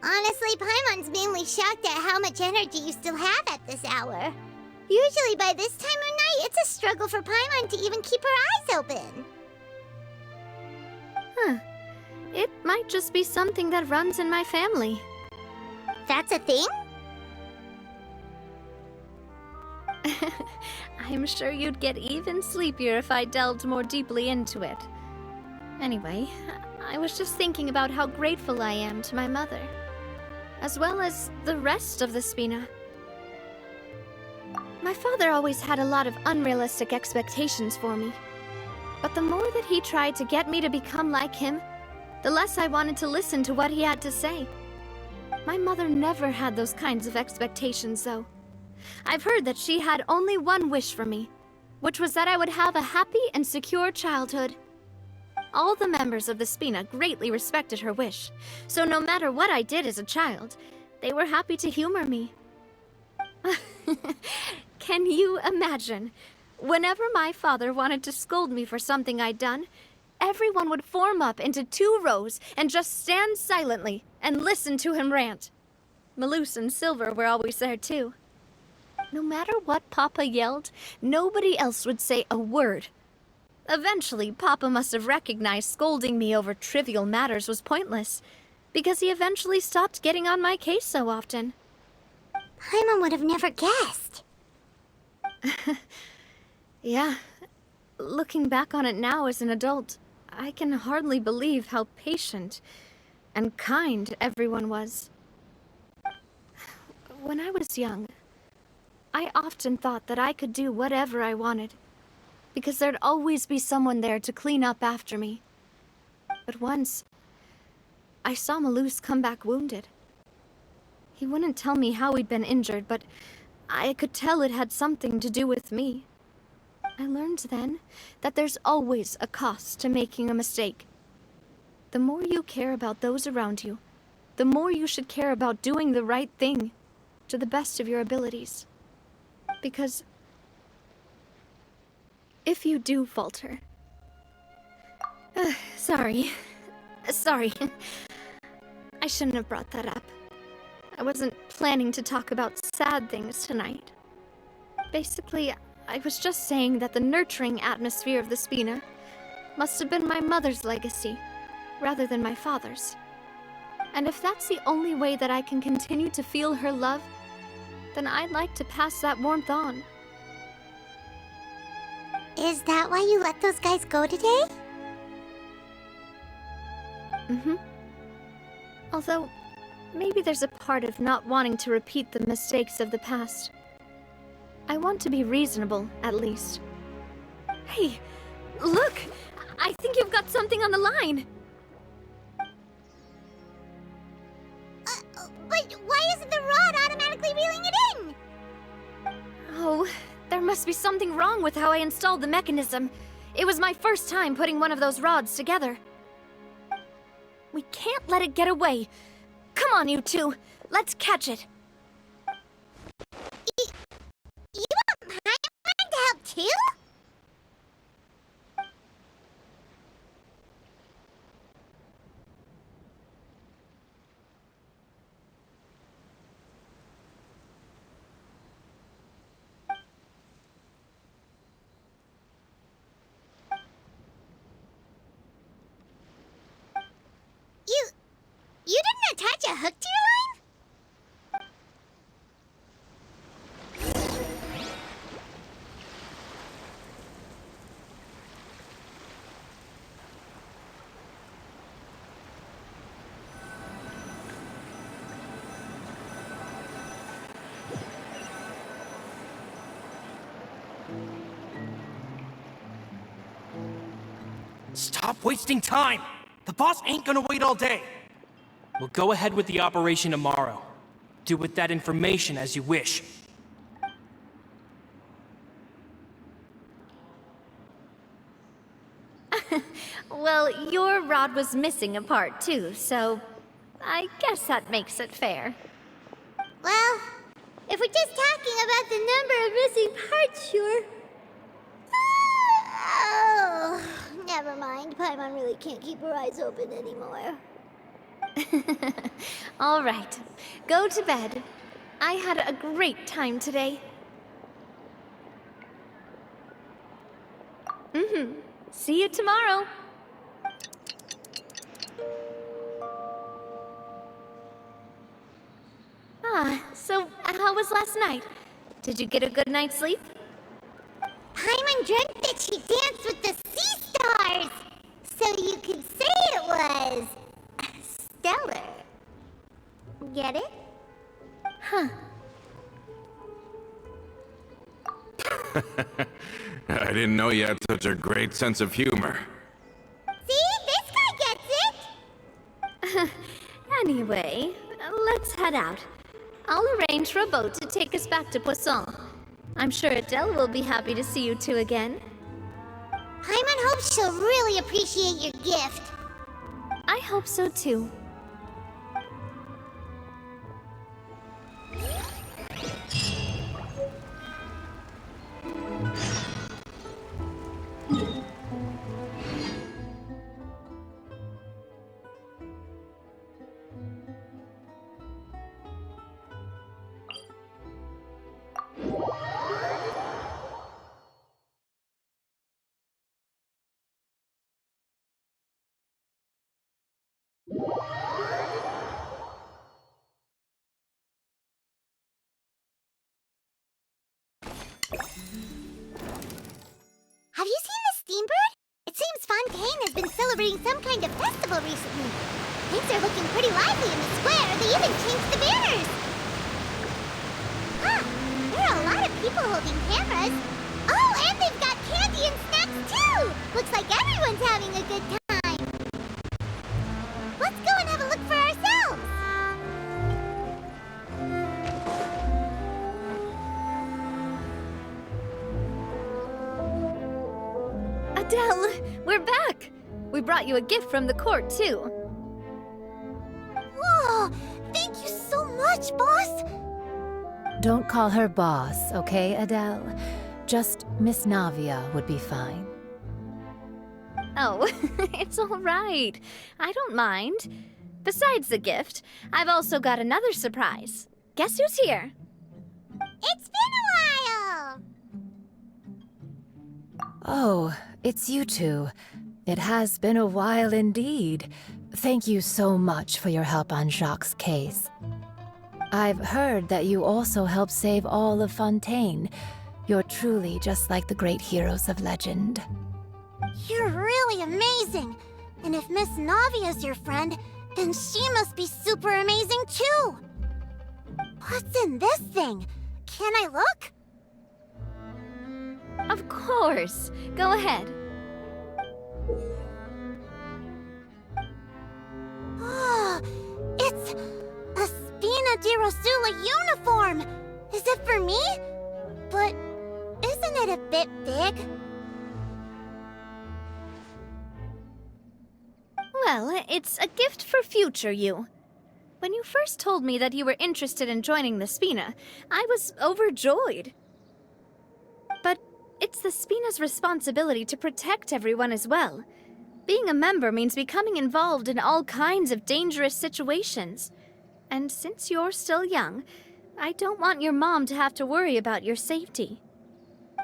Honestly, Paimon's mainly shocked at how much energy you still have at this hour. Usually by this time of night, it's a struggle for Paimon to even keep her eyes open. Huh. It might just be something that runs in my family. That's a thing? I'm sure you'd get even sleepier if I delved more deeply into it. Anyway, I was just thinking about how grateful I am to my mother, as well as the rest of the Spina. My father always had a lot of unrealistic expectations for me, but the more that he tried to get me to become like him, the less I wanted to listen to what he had to say. My mother never had those kinds of expectations, though. I've heard that she had only one wish for me, which was that I would have a happy and secure childhood. All the members of the Spina greatly respected her wish, so no matter what I did as a child, they were happy to humor me. Can you imagine? Whenever my father wanted to scold me for something I'd done, everyone would form up into 2 rows and just stand silently and listen to him rant. Malouse and Silver were always there too. No matter what Papa yelled, nobody else would say a word. Eventually, Papa must have recognized scolding me over trivial matters was pointless, because he eventually stopped getting on my case so often. Paimon would have never guessed. Yeah. Looking back on it now as an adult, I can hardly believe how patient and kind everyone was. When I was young, I often thought that I could do whatever I wanted, because there'd always be someone there to clean up after me. But once, I saw Malouse come back wounded. He wouldn't tell me how he'd been injured, but I could tell it had something to do with me. I learned then that there's always a cost to making a mistake. The more you care about those around you, the more you should care about doing the right thing to the best of your abilities. Because if you do falter... Sorry. I shouldn't have brought that up. I wasn't planning to talk about sad things tonight. Basically, I was just saying that the nurturing atmosphere of the Spina must have been my mother's legacy, rather than my father's. And if that's the only way that I can continue to feel her love, then I'd like to pass that warmth on. Is that why you let those guys go today? Mm-hmm. Although, maybe there's a part of not wanting to repeat the mistakes of the past. I want to be reasonable, at least. Hey, look! I think you've got something on the line! But why isn't the rod automatically reeling it in? Oh, there must be something wrong with how I installed the mechanism. It was my first time putting one of those rods together. We can't let it get away. Come on, you two. Let's catch it. You want Paimon to help too? You didn't attach a hook to your line? Stop wasting time! The boss ain't gonna wait all day! We'll go ahead with the operation tomorrow. Do with that information as you wish. Well, your rod was missing a part too, so I guess that makes it fair. Well, if we're just talking about the number of missing parts, sure. Oh, never mind. Paimon really can't keep her eyes open anymore. All right, go to bed. I had a great time today. See you tomorrow. So how was last night? Did you get a good night's sleep? Paimon dreamt that she danced with the sea stars, so you could say it was stellar. Get it? Huh. I didn't know you had such a great sense of humor. See? This guy gets it! Anyway, let's head out. I'll arrange for a boat to take us back to Poisson. I'm sure Adele will be happy to see you two again. Paimon hopes she'll really appreciate your gift. I hope so too. Fontaine has been celebrating some kind of festival recently. Things are looking pretty lively in the square. They even changed the banners. Huh, there are a lot of people holding cameras. Oh, and they've got candy and snacks too! Looks like everyone's having a good time. Let's go and have a look for ourselves. Adele, we're back! We brought you a gift from the court, too. Whoa, thank you so much, boss. Don't call her boss, okay, Adele? Just Miss Navia would be fine. Oh, it's all right. I don't mind. Besides the gift, I've also got another surprise. Guess who's here? It's been a while. Oh, it's you two. It has been a while indeed. Thank you so much for your help on Jacques' case. I've heard that you also helped save all of Fontaine. You're truly just like the great heroes of legend. You're really amazing. And if Miss Navia's your friend, then she must be super amazing too. What's in this thing? Can I look? Of course. Go ahead. Oh, it's a Spina di Rosula uniform. Is it for me? But isn't it a bit big? Well, it's a gift for future you. When you first told me that you were interested in joining the Spina, I was overjoyed. But it's the Spina's responsibility to protect everyone as well. Being a member means becoming involved in all kinds of dangerous situations. And since you're still young, I don't want your mom to have to worry about your safety.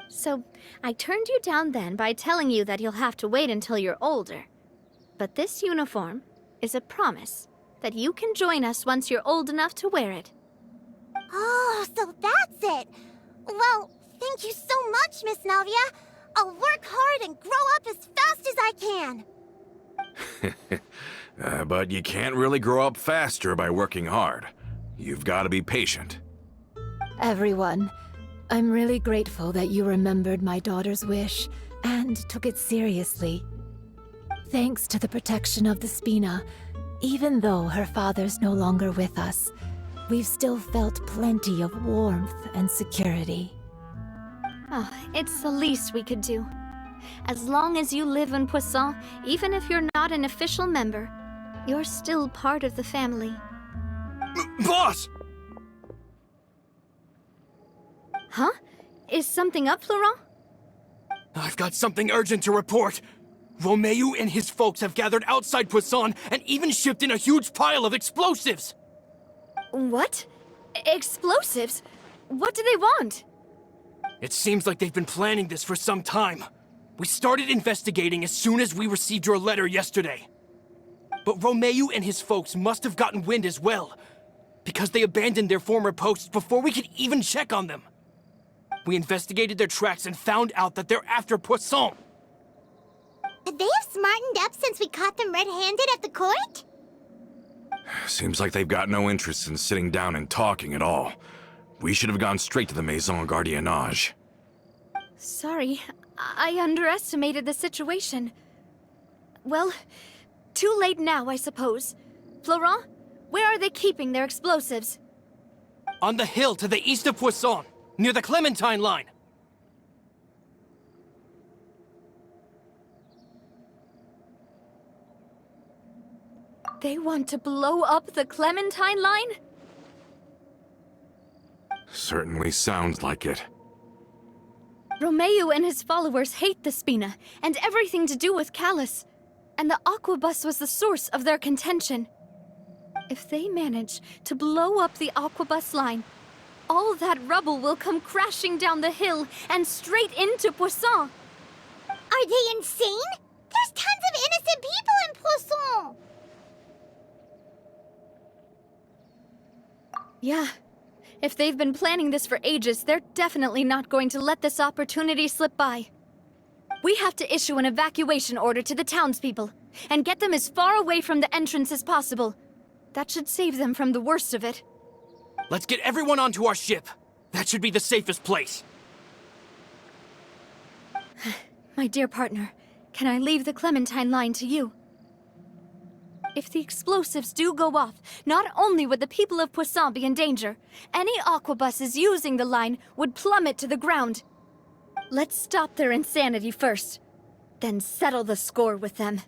So I turned you down then by telling you that you'll have to wait until you're older. But this uniform is a promise that you can join us once you're old enough to wear it. Oh, so that's it. Well, thank you so much, Miss Navia. I'll work hard and grow up as fast as I can. But you can't really grow up faster by working hard. You've got to be patient. Everyone, I'm really grateful that you remembered my daughter's wish and took it seriously. Thanks to the protection of the Spina, even though her father's no longer with us, we've still felt plenty of warmth and security. Oh, it's the least we could do. As long as you live in Poisson, even if you're not an official member, you're still part of the family. Boss! Huh? Is something up, Florent? I've got something urgent to report. Romeu and his folks have gathered outside Poisson and even shipped in a huge pile of explosives! What? Explosives? What do they want? It seems like they've been planning this for some time. We started investigating as soon as we received your letter yesterday. But Romeu and his folks must have gotten wind as well, because they abandoned their former posts before we could even check on them. We investigated their tracks and found out that they're after Poisson. Could they have smartened up since we caught them red-handed at the court? Seems like they've got no interest in sitting down and talking at all. We should have gone straight to the Maison Gardiennage. Sorry, I underestimated the situation. Well, too late now, I suppose. Florent, where are they keeping their explosives? On the hill to the east of Poisson, near the Clementine line. They want to blow up the Clementine line? Certainly sounds like it. Romeu and his followers hate the Spina and everything to do with Callus, and the Aquabus was the source of their contention. If they manage to blow up the Aquabus line, all that rubble will come crashing down the hill and straight into Poisson. Are they insane? There's tons of innocent people in Poisson! Yeah. If they've been planning this for ages, they're definitely not going to let this opportunity slip by. We have to issue an evacuation order to the townspeople, and get them as far away from the entrance as possible. That should save them from the worst of it. Let's get everyone onto our ship. That should be the safest place. My dear partner, can I leave the Clementine line to you? If the explosives do go off, not only would the people of Poisson be in danger, any aquabuses using the line would plummet to the ground. Let's stop their insanity first, then settle the score with them.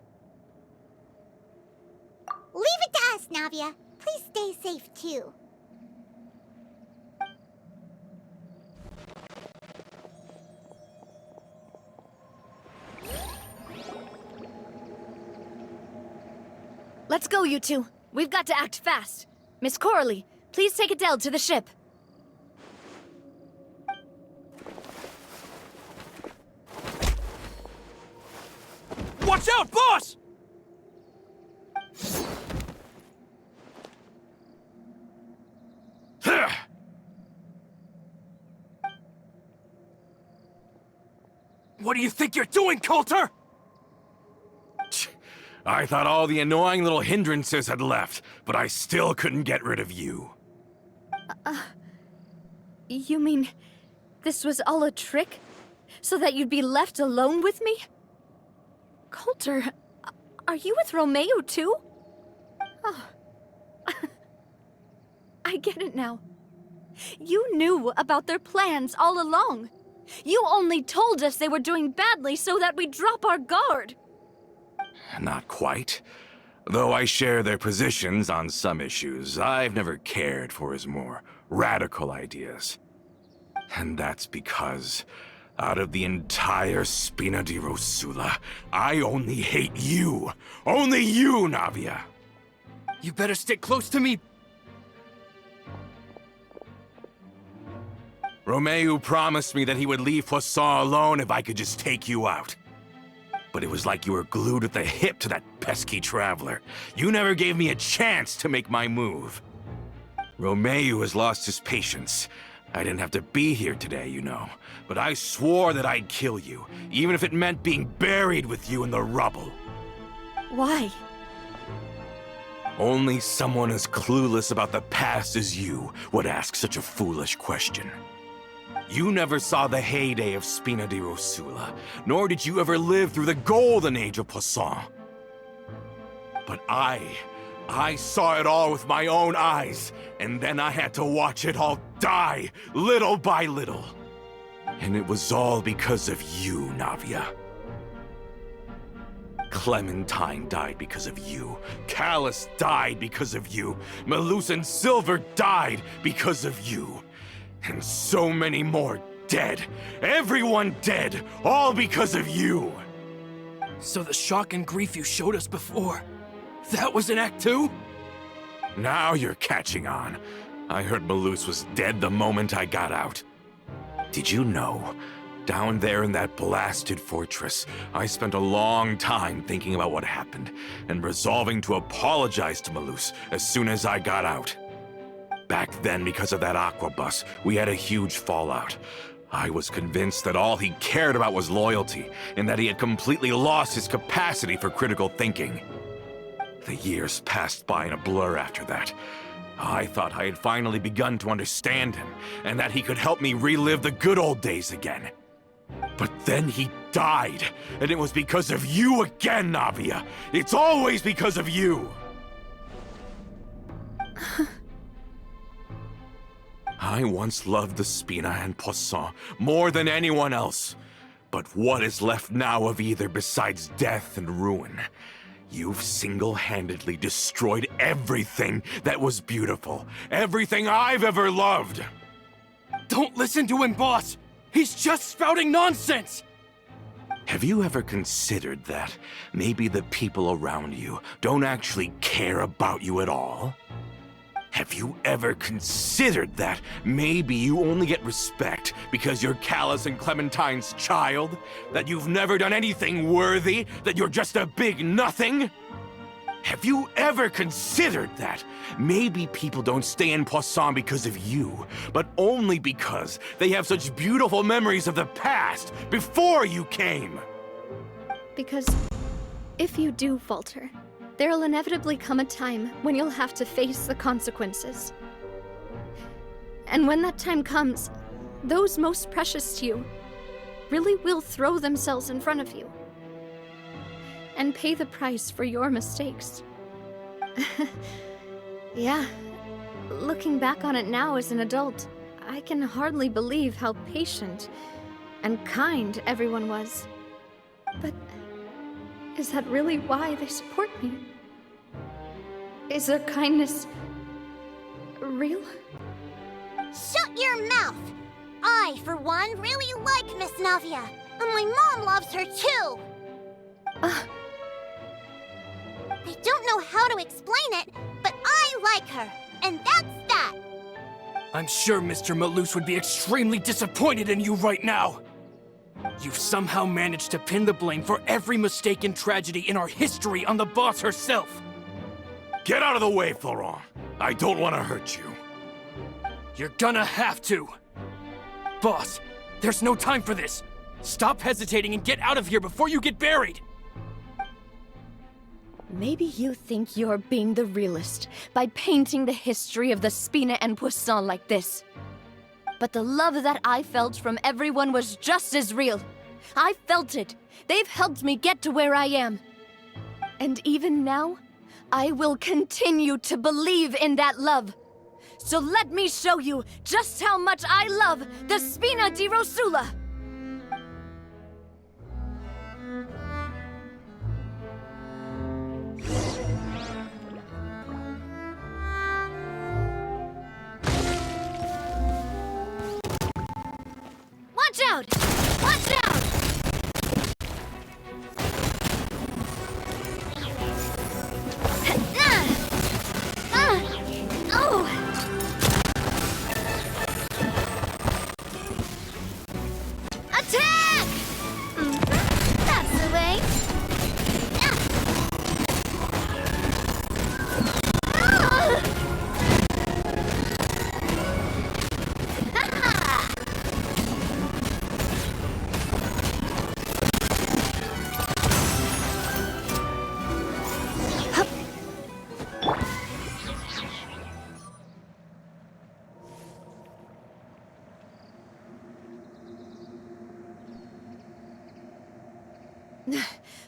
Leave it to us, Navia. Please stay safe, too. Let's go, you two. We've got to act fast. Miss Coralie, please take Adele to the ship. Watch out, boss! What do you think you're doing, Coulter? I thought all the annoying little hindrances had left, but I still couldn't get rid of you. You mean this was all a trick? So that you'd be left alone with me? Coulter, are you with Romeo too? Oh. I get it now. You knew about their plans all along. You only told us they were doing badly so that we'd drop our guard. Not quite. Though I share their positions on some issues, I've never cared for his more radical ideas. And that's because, out of the entire Spina di Rosula, I only hate you. Only you, Navia. You better stick close to me. Romeo promised me that he would leave Poisson alone if I could just take you out. But it was like you were glued at the hip to that pesky traveler. You never gave me a chance to make my move. Romeo has lost his patience. I didn't have to be here today, you know. But I swore that I'd kill you, even if it meant being buried with you in the rubble. Why? Only someone as clueless about the past as you would ask such a foolish question. You never saw the heyday of Spina di Rosula, nor did you ever live through the golden age of Poisson. But I saw it all with my own eyes, and then I had to watch it all die, little by little. And it was all because of you, Navia. Clementine died because of you. Callus died because of you. Malus and Silver died because of you. And so many more dead. Everyone dead, all because of you. So the shock and grief you showed us before, that was in Act 2? Now you're catching on. I heard Malus was dead the moment I got out. Did you know? Down there in that blasted fortress, I spent a long time thinking about what happened, and resolving to apologize to Malus as soon as I got out. Back then, because of that aquabus, we had a huge fallout. I was convinced that all he cared about was loyalty, and that he had completely lost his capacity for critical thinking. The years passed by in a blur after that. I thought I had finally begun to understand him, and that he could help me relive the good old days again. But then he died, and it was because of you again, Navia. It's always because of you. I once loved the Spina and Poisson more than anyone else. But what is left now of either besides death and ruin? You've single-handedly destroyed everything that was beautiful. Everything I've ever loved. Don't listen to him, boss! He's just spouting nonsense! Have you ever considered that maybe the people around you don't actually care about you at all? Have you ever considered that maybe you only get respect because you're Callus and Clementine's child? That you've never done anything worthy? That you're just a big nothing? Have you ever considered that maybe people don't stay in Poisson because of you, but only because they have such beautiful memories of the past before you came? Because if you do falter, there'll inevitably come a time when you'll have to face the consequences. And when that time comes, those most precious to you really will throw themselves in front of you and pay the price for your mistakes. Yeah, looking back on it now as an adult, I can hardly believe how patient and kind everyone was. But is that really why they support me? Is their kindness real? Shut your mouth! I, for one, really like Miss Navia, and my mom loves her too! I don't know how to explain it, but I like her, and that's that! I'm sure Mr. Malus would be extremely disappointed in you right now. You've somehow managed to pin the blame for every mistake and tragedy in our history on the boss herself. Get out of the way, Florent. I don't want to hurt you. You're gonna have to. Boss, there's no time for this. Stop hesitating and get out of here before you get buried. Maybe you think you're being the realist by painting the history of the Spina and Poisson like this. But the love that I felt from everyone was just as real. I felt it. They've helped me get to where I am. And even now, I will continue to believe in that love. So let me show you just how much I love the Spina di Rosula! Watch out! Watch out! Oh! Attack! That's the way.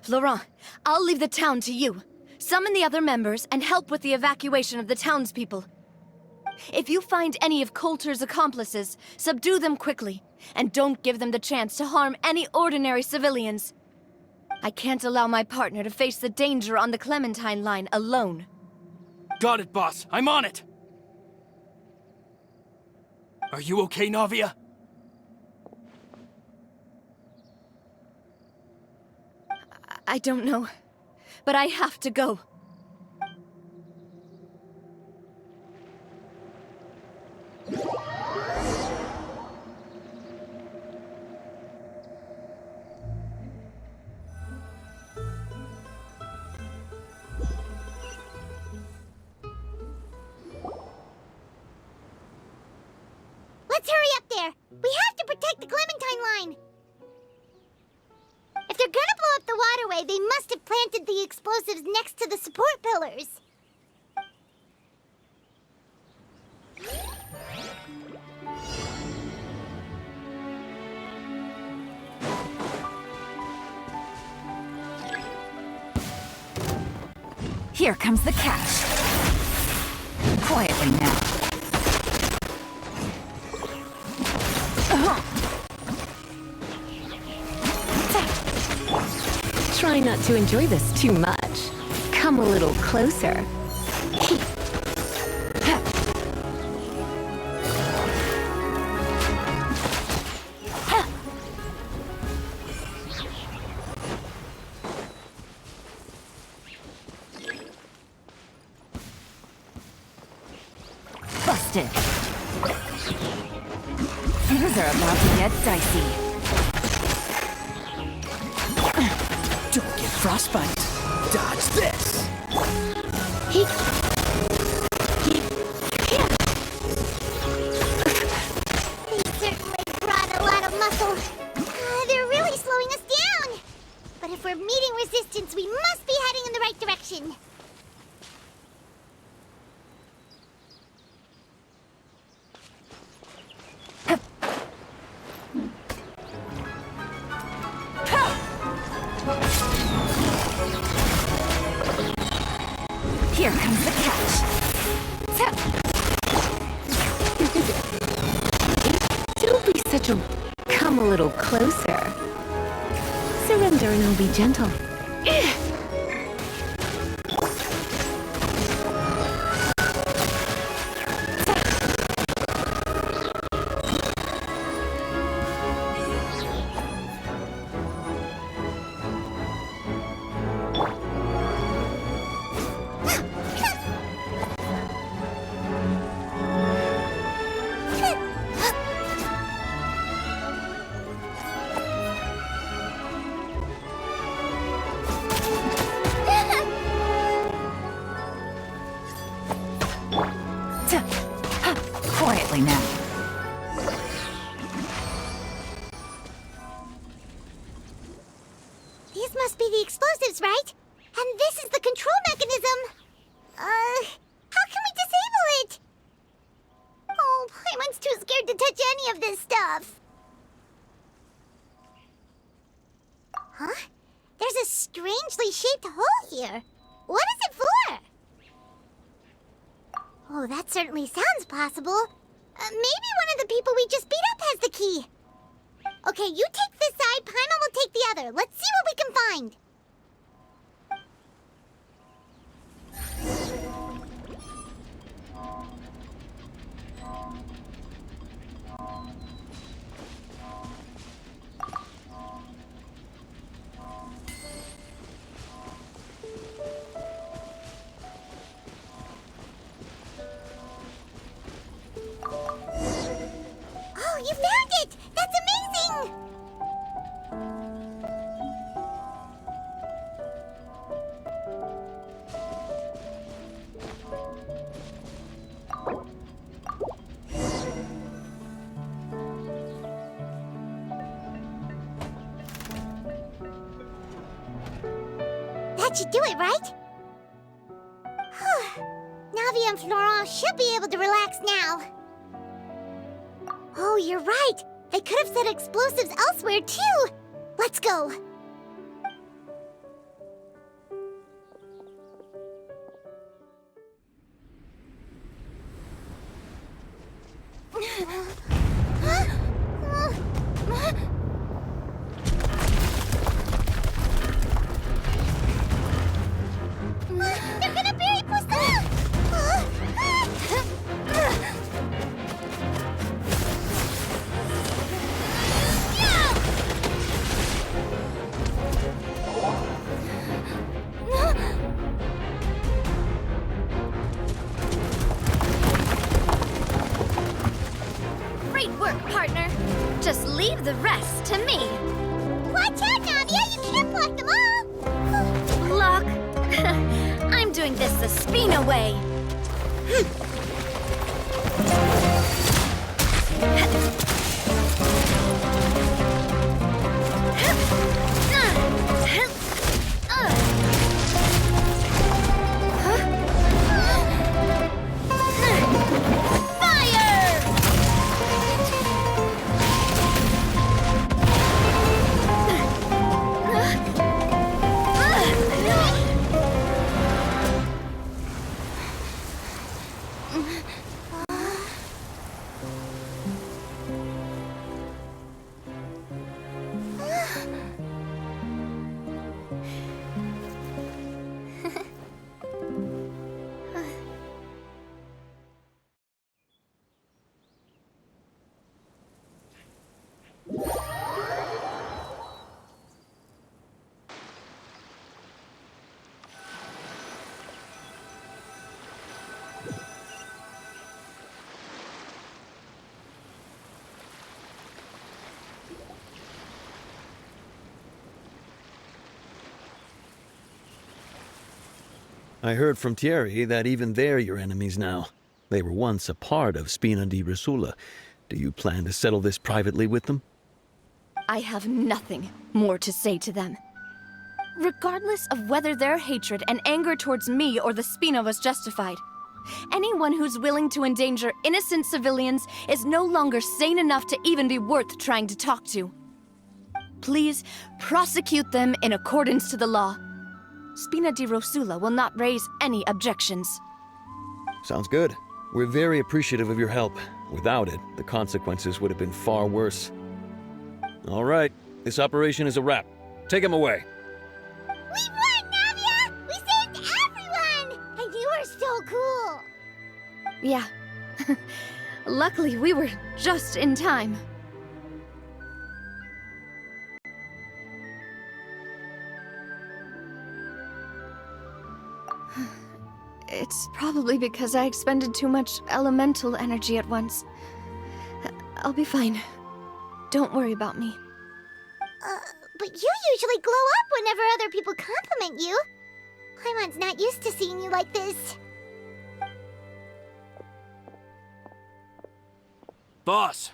Laurent, I'll leave the town to you. Summon the other members and help with the evacuation of the townspeople. If you find any of Coulter's accomplices, subdue them quickly, and don't give them the chance to harm any ordinary civilians. I can't allow my partner to face the danger on the Clementine line alone. Got it, boss. I'm on it. Are you okay, Navia? I don't know, but I have to go. Let's hurry up there! We have to protect the Clementine line! If they're gonna blow up the waterway, they must have planted the explosives next to the support pillars. Here comes the catch. Quietly now. Try not to enjoy this too much. Come a little closer. Busted. Things are about to get dicey. Don't get frostbite. Dodge this. They certainly brought a lot of muscle. They're really slowing us down. But if if we're meeting resistance, we must be heading in the right direction. Here comes the catch. Don't be such a... Come a little closer. Surrender and I'll be gentle. Quietly now. These must be the explosives, right? And this is the control mechanism. How can we disable it? Oh, Paimon's too scared to touch any of this stuff. Huh? There's a strangely shaped hole here. What is it for? Oh, that certainly sounds possible. Maybe one of the people we just beat up has the key. Okay, you take this side, Paimon will take the other. Let's see what we can find. Oh, you found it! That's amazing! That should do it, right? Navi and Florent should be able to relax now. Oh, you're right. They could have set explosives elsewhere, too. Let's go. They're gonna bury Poisson! Great work, partner. Just leave the rest to me. Watch out, Navia! You can't block them all! Block? I'm doing this the Spina way. I heard from Thierry that even they're your enemies now. They were once a part of Spina di Rosula. Do you plan to settle this privately with them? I have nothing more to say to them. regardless of whether their hatred and anger towards me or the Spina was justified. Anyone who's willing to endanger innocent civilians is no longer sane enough to even be worth trying to talk to. Please prosecute them in accordance to the law. Spina di Rosula will not raise any objections. Sounds good. We're very appreciative of your help. Without it, the consequences would have been far worse. All right, this operation is a wrap. Take him away. We won, Navia! We saved everyone! And you were so cool! Yeah. Luckily, we were just in time. It's probably because I expended too much elemental energy at once. I'll be fine. Don't worry about me. But you usually glow up whenever other people compliment you. Paimon's not used to seeing you like this. Boss,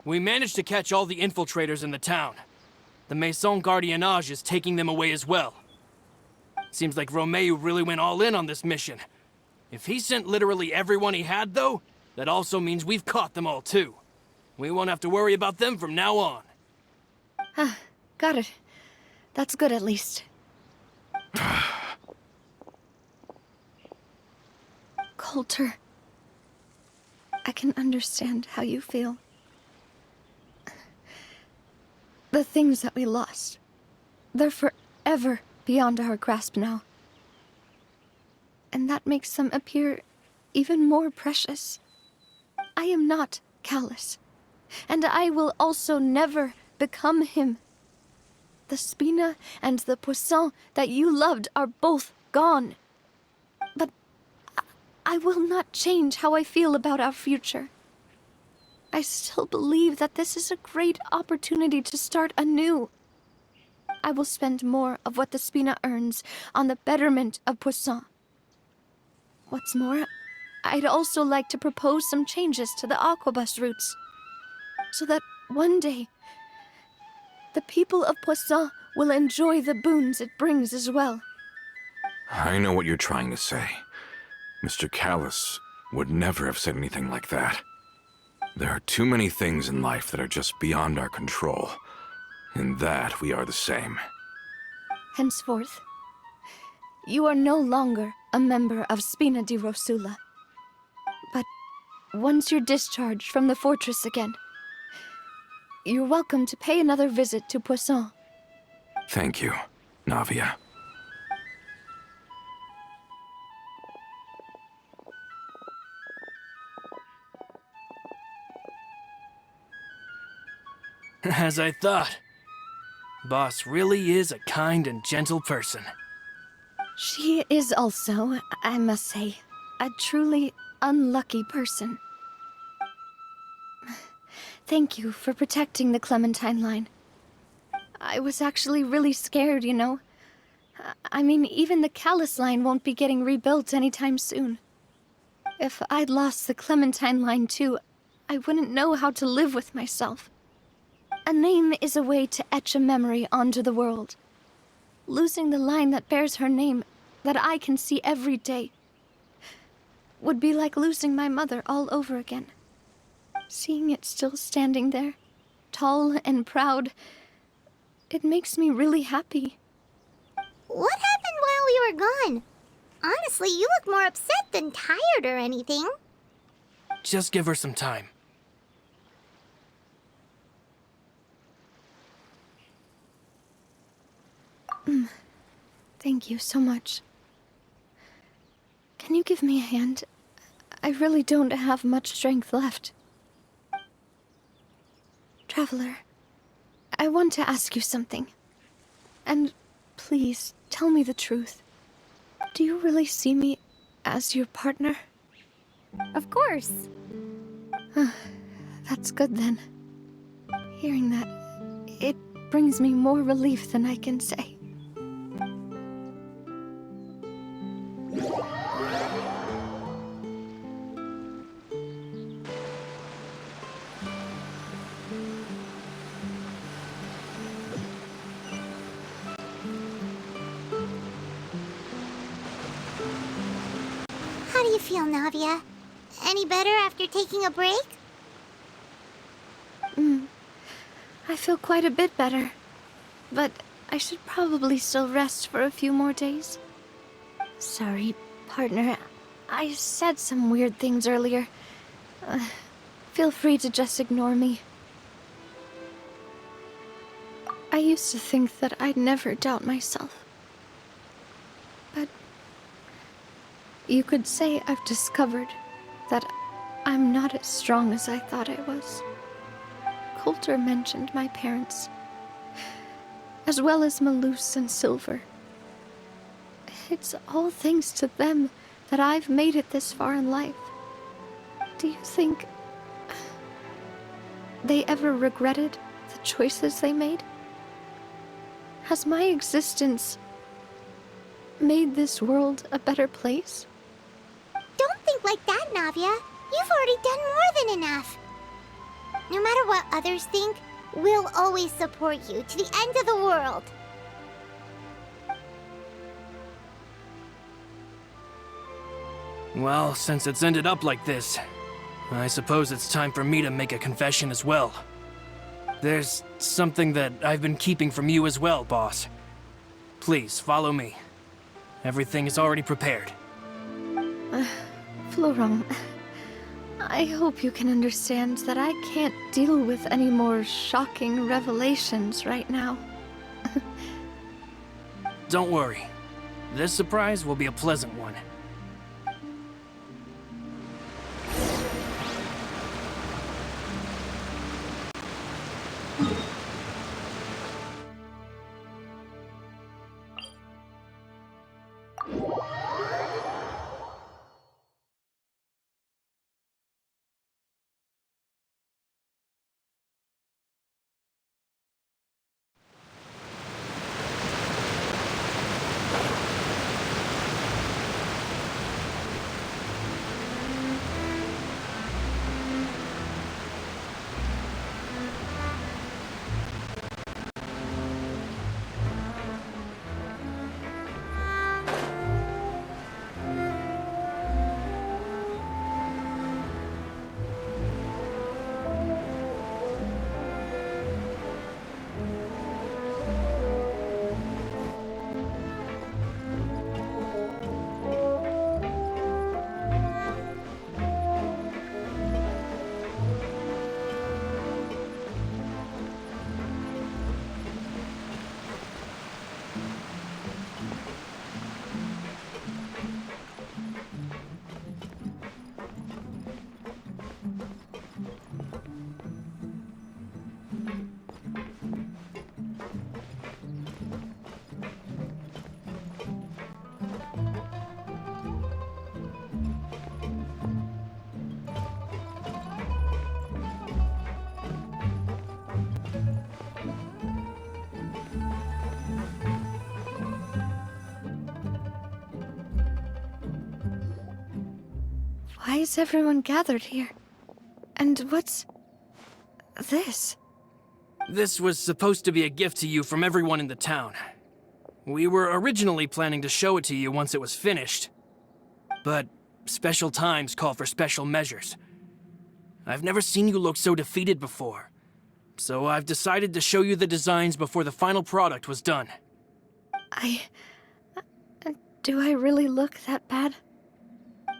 we managed to catch all the infiltrators in the town. The Maison Gardiennage is taking them away as well. Seems like Romeo really went all in on this mission. If he sent literally everyone he had, though, that also means we've caught them all, too. We won't have to worry about them from now on. Got it. That's good, at least. Coulter, I can understand how you feel. The things that we lost, they're forever beyond our grasp now. And that makes them appear even more precious. I am not callous, and I will also never become him. The Spina and the Poisson that you loved are both gone. But I will not change how I feel about our future. I still believe that this is a great opportunity to start anew. I will spend more of what the Spina earns on the betterment of Poisson. What's more, I'd also like to propose some changes to the aquabus routes, so that one day, the people of Poisson will enjoy the boons it brings as well. I know what you're trying to say. Mr. Callus would never have said anything like that. There are too many things in life that are just beyond our control. In that, we are the same. Henceforth, you are no longer a member of Spina di Rosula. But once you're discharged from the fortress again, you're welcome to pay another visit to Poisson. Thank you, Navia. As I thought. Boss really is a kind and gentle person. She is also, I must say, a truly unlucky person. Thank you for protecting the Clementine line. I was actually really scared, you know. I mean, even the Callus line won't be getting rebuilt anytime soon. If I'd lost the Clementine line too, I wouldn't know how to live with myself. A name is a way to etch a memory onto the world. Losing the line that bears her name, that I can see every day, would be like losing my mother all over again. Seeing it still standing there, tall and proud, it makes me really happy. What happened while we were gone? Honestly, you look more upset than tired or anything. Just give her some time. Thank you so much. Can you give me a hand? I really don't have much strength left. Traveler, I want to ask you something. And please, tell me the truth. Do you really see me as your partner? Of course. That's good then. Hearing that, it brings me more relief than I can say. How do you feel, Navia? Any better after taking a break? I feel quite a bit better. But I should probably still rest for a few more days. Sorry, partner. I said some weird things earlier. Feel free to just ignore me. I used to think that I'd never doubt myself. But you could say I've discovered that I'm not as strong as I thought I was. Coulter mentioned my parents, as well as Malus and Silver. It's all thanks to them that I've made it this far in life. Do you think they ever regretted the choices they made? Has my existence made this world a better place? Don't think like that, Navia. You've already done more than enough. No matter what others think, we'll always support you to the end of the world. Well, since it's ended up like this, I suppose it's time for me to make a confession as well. There's something that I've been keeping from you as well, boss. Please, follow me. Everything is already prepared. Florent, I hope you can understand that I can't deal with any more shocking revelations right now. Don't worry. This surprise will be a pleasant one. Why is everyone gathered here? And what's this? This was supposed to be a gift to you from everyone in the town. We were originally planning to show it to you once it was finished. But special times call for special measures. I've never seen you look so defeated before. So I've decided to show you the designs before the final product was done. Do I really look that bad?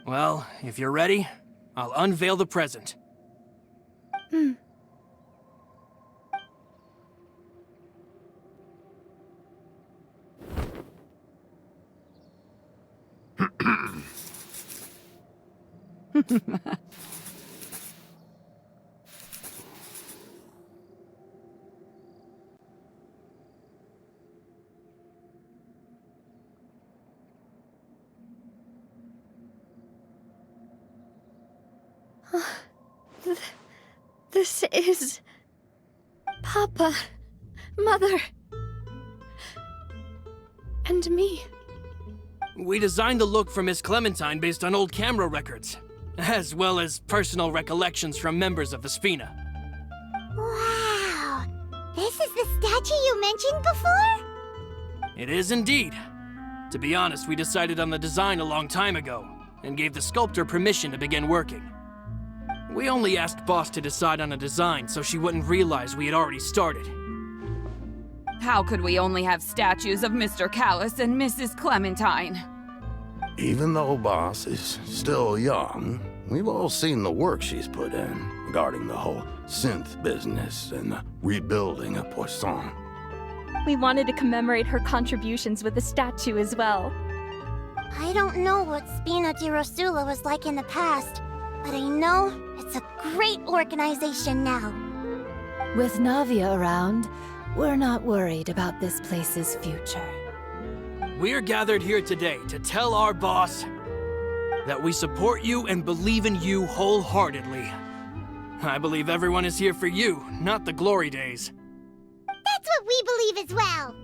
Well, if you're ready, I'll unveil the present. This is... Papa, Mother, and me. We designed the look for Miss Clementine based on old camera records, as well as personal recollections from members of the Spina. Wow! This is the statue you mentioned before? It is indeed. To be honest, we decided on the design a long time ago, and gave the sculptor permission to begin working. We only asked Boss to decide on a design so she wouldn't realize we had already started. How could we only have statues of Mr. Callus and Mrs. Clementine? Even though Boss is still young, we've all seen the work she's put in regarding the whole synth business and the rebuilding of Poisson. We wanted to commemorate her contributions with a statue as well. I don't know what Spina di Rosula was like in the past, but I know it's a great organization now. With Navia around, we're not worried about this place's future. We're gathered here today to tell our boss that we support you and believe in you wholeheartedly. I believe everyone is here for you, not the glory days. That's what we believe as well!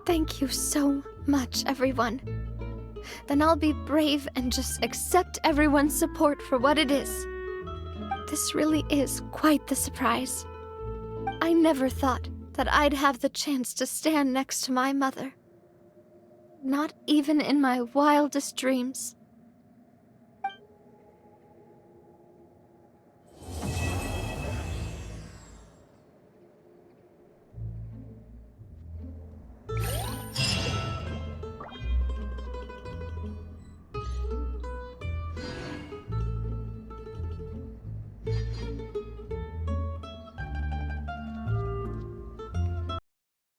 Thank you so much, everyone. Then I'll be brave and just accept everyone's support for what it is. This really is quite the surprise. I never thought that I'd have the chance to stand next to my mother. Not even in my wildest dreams.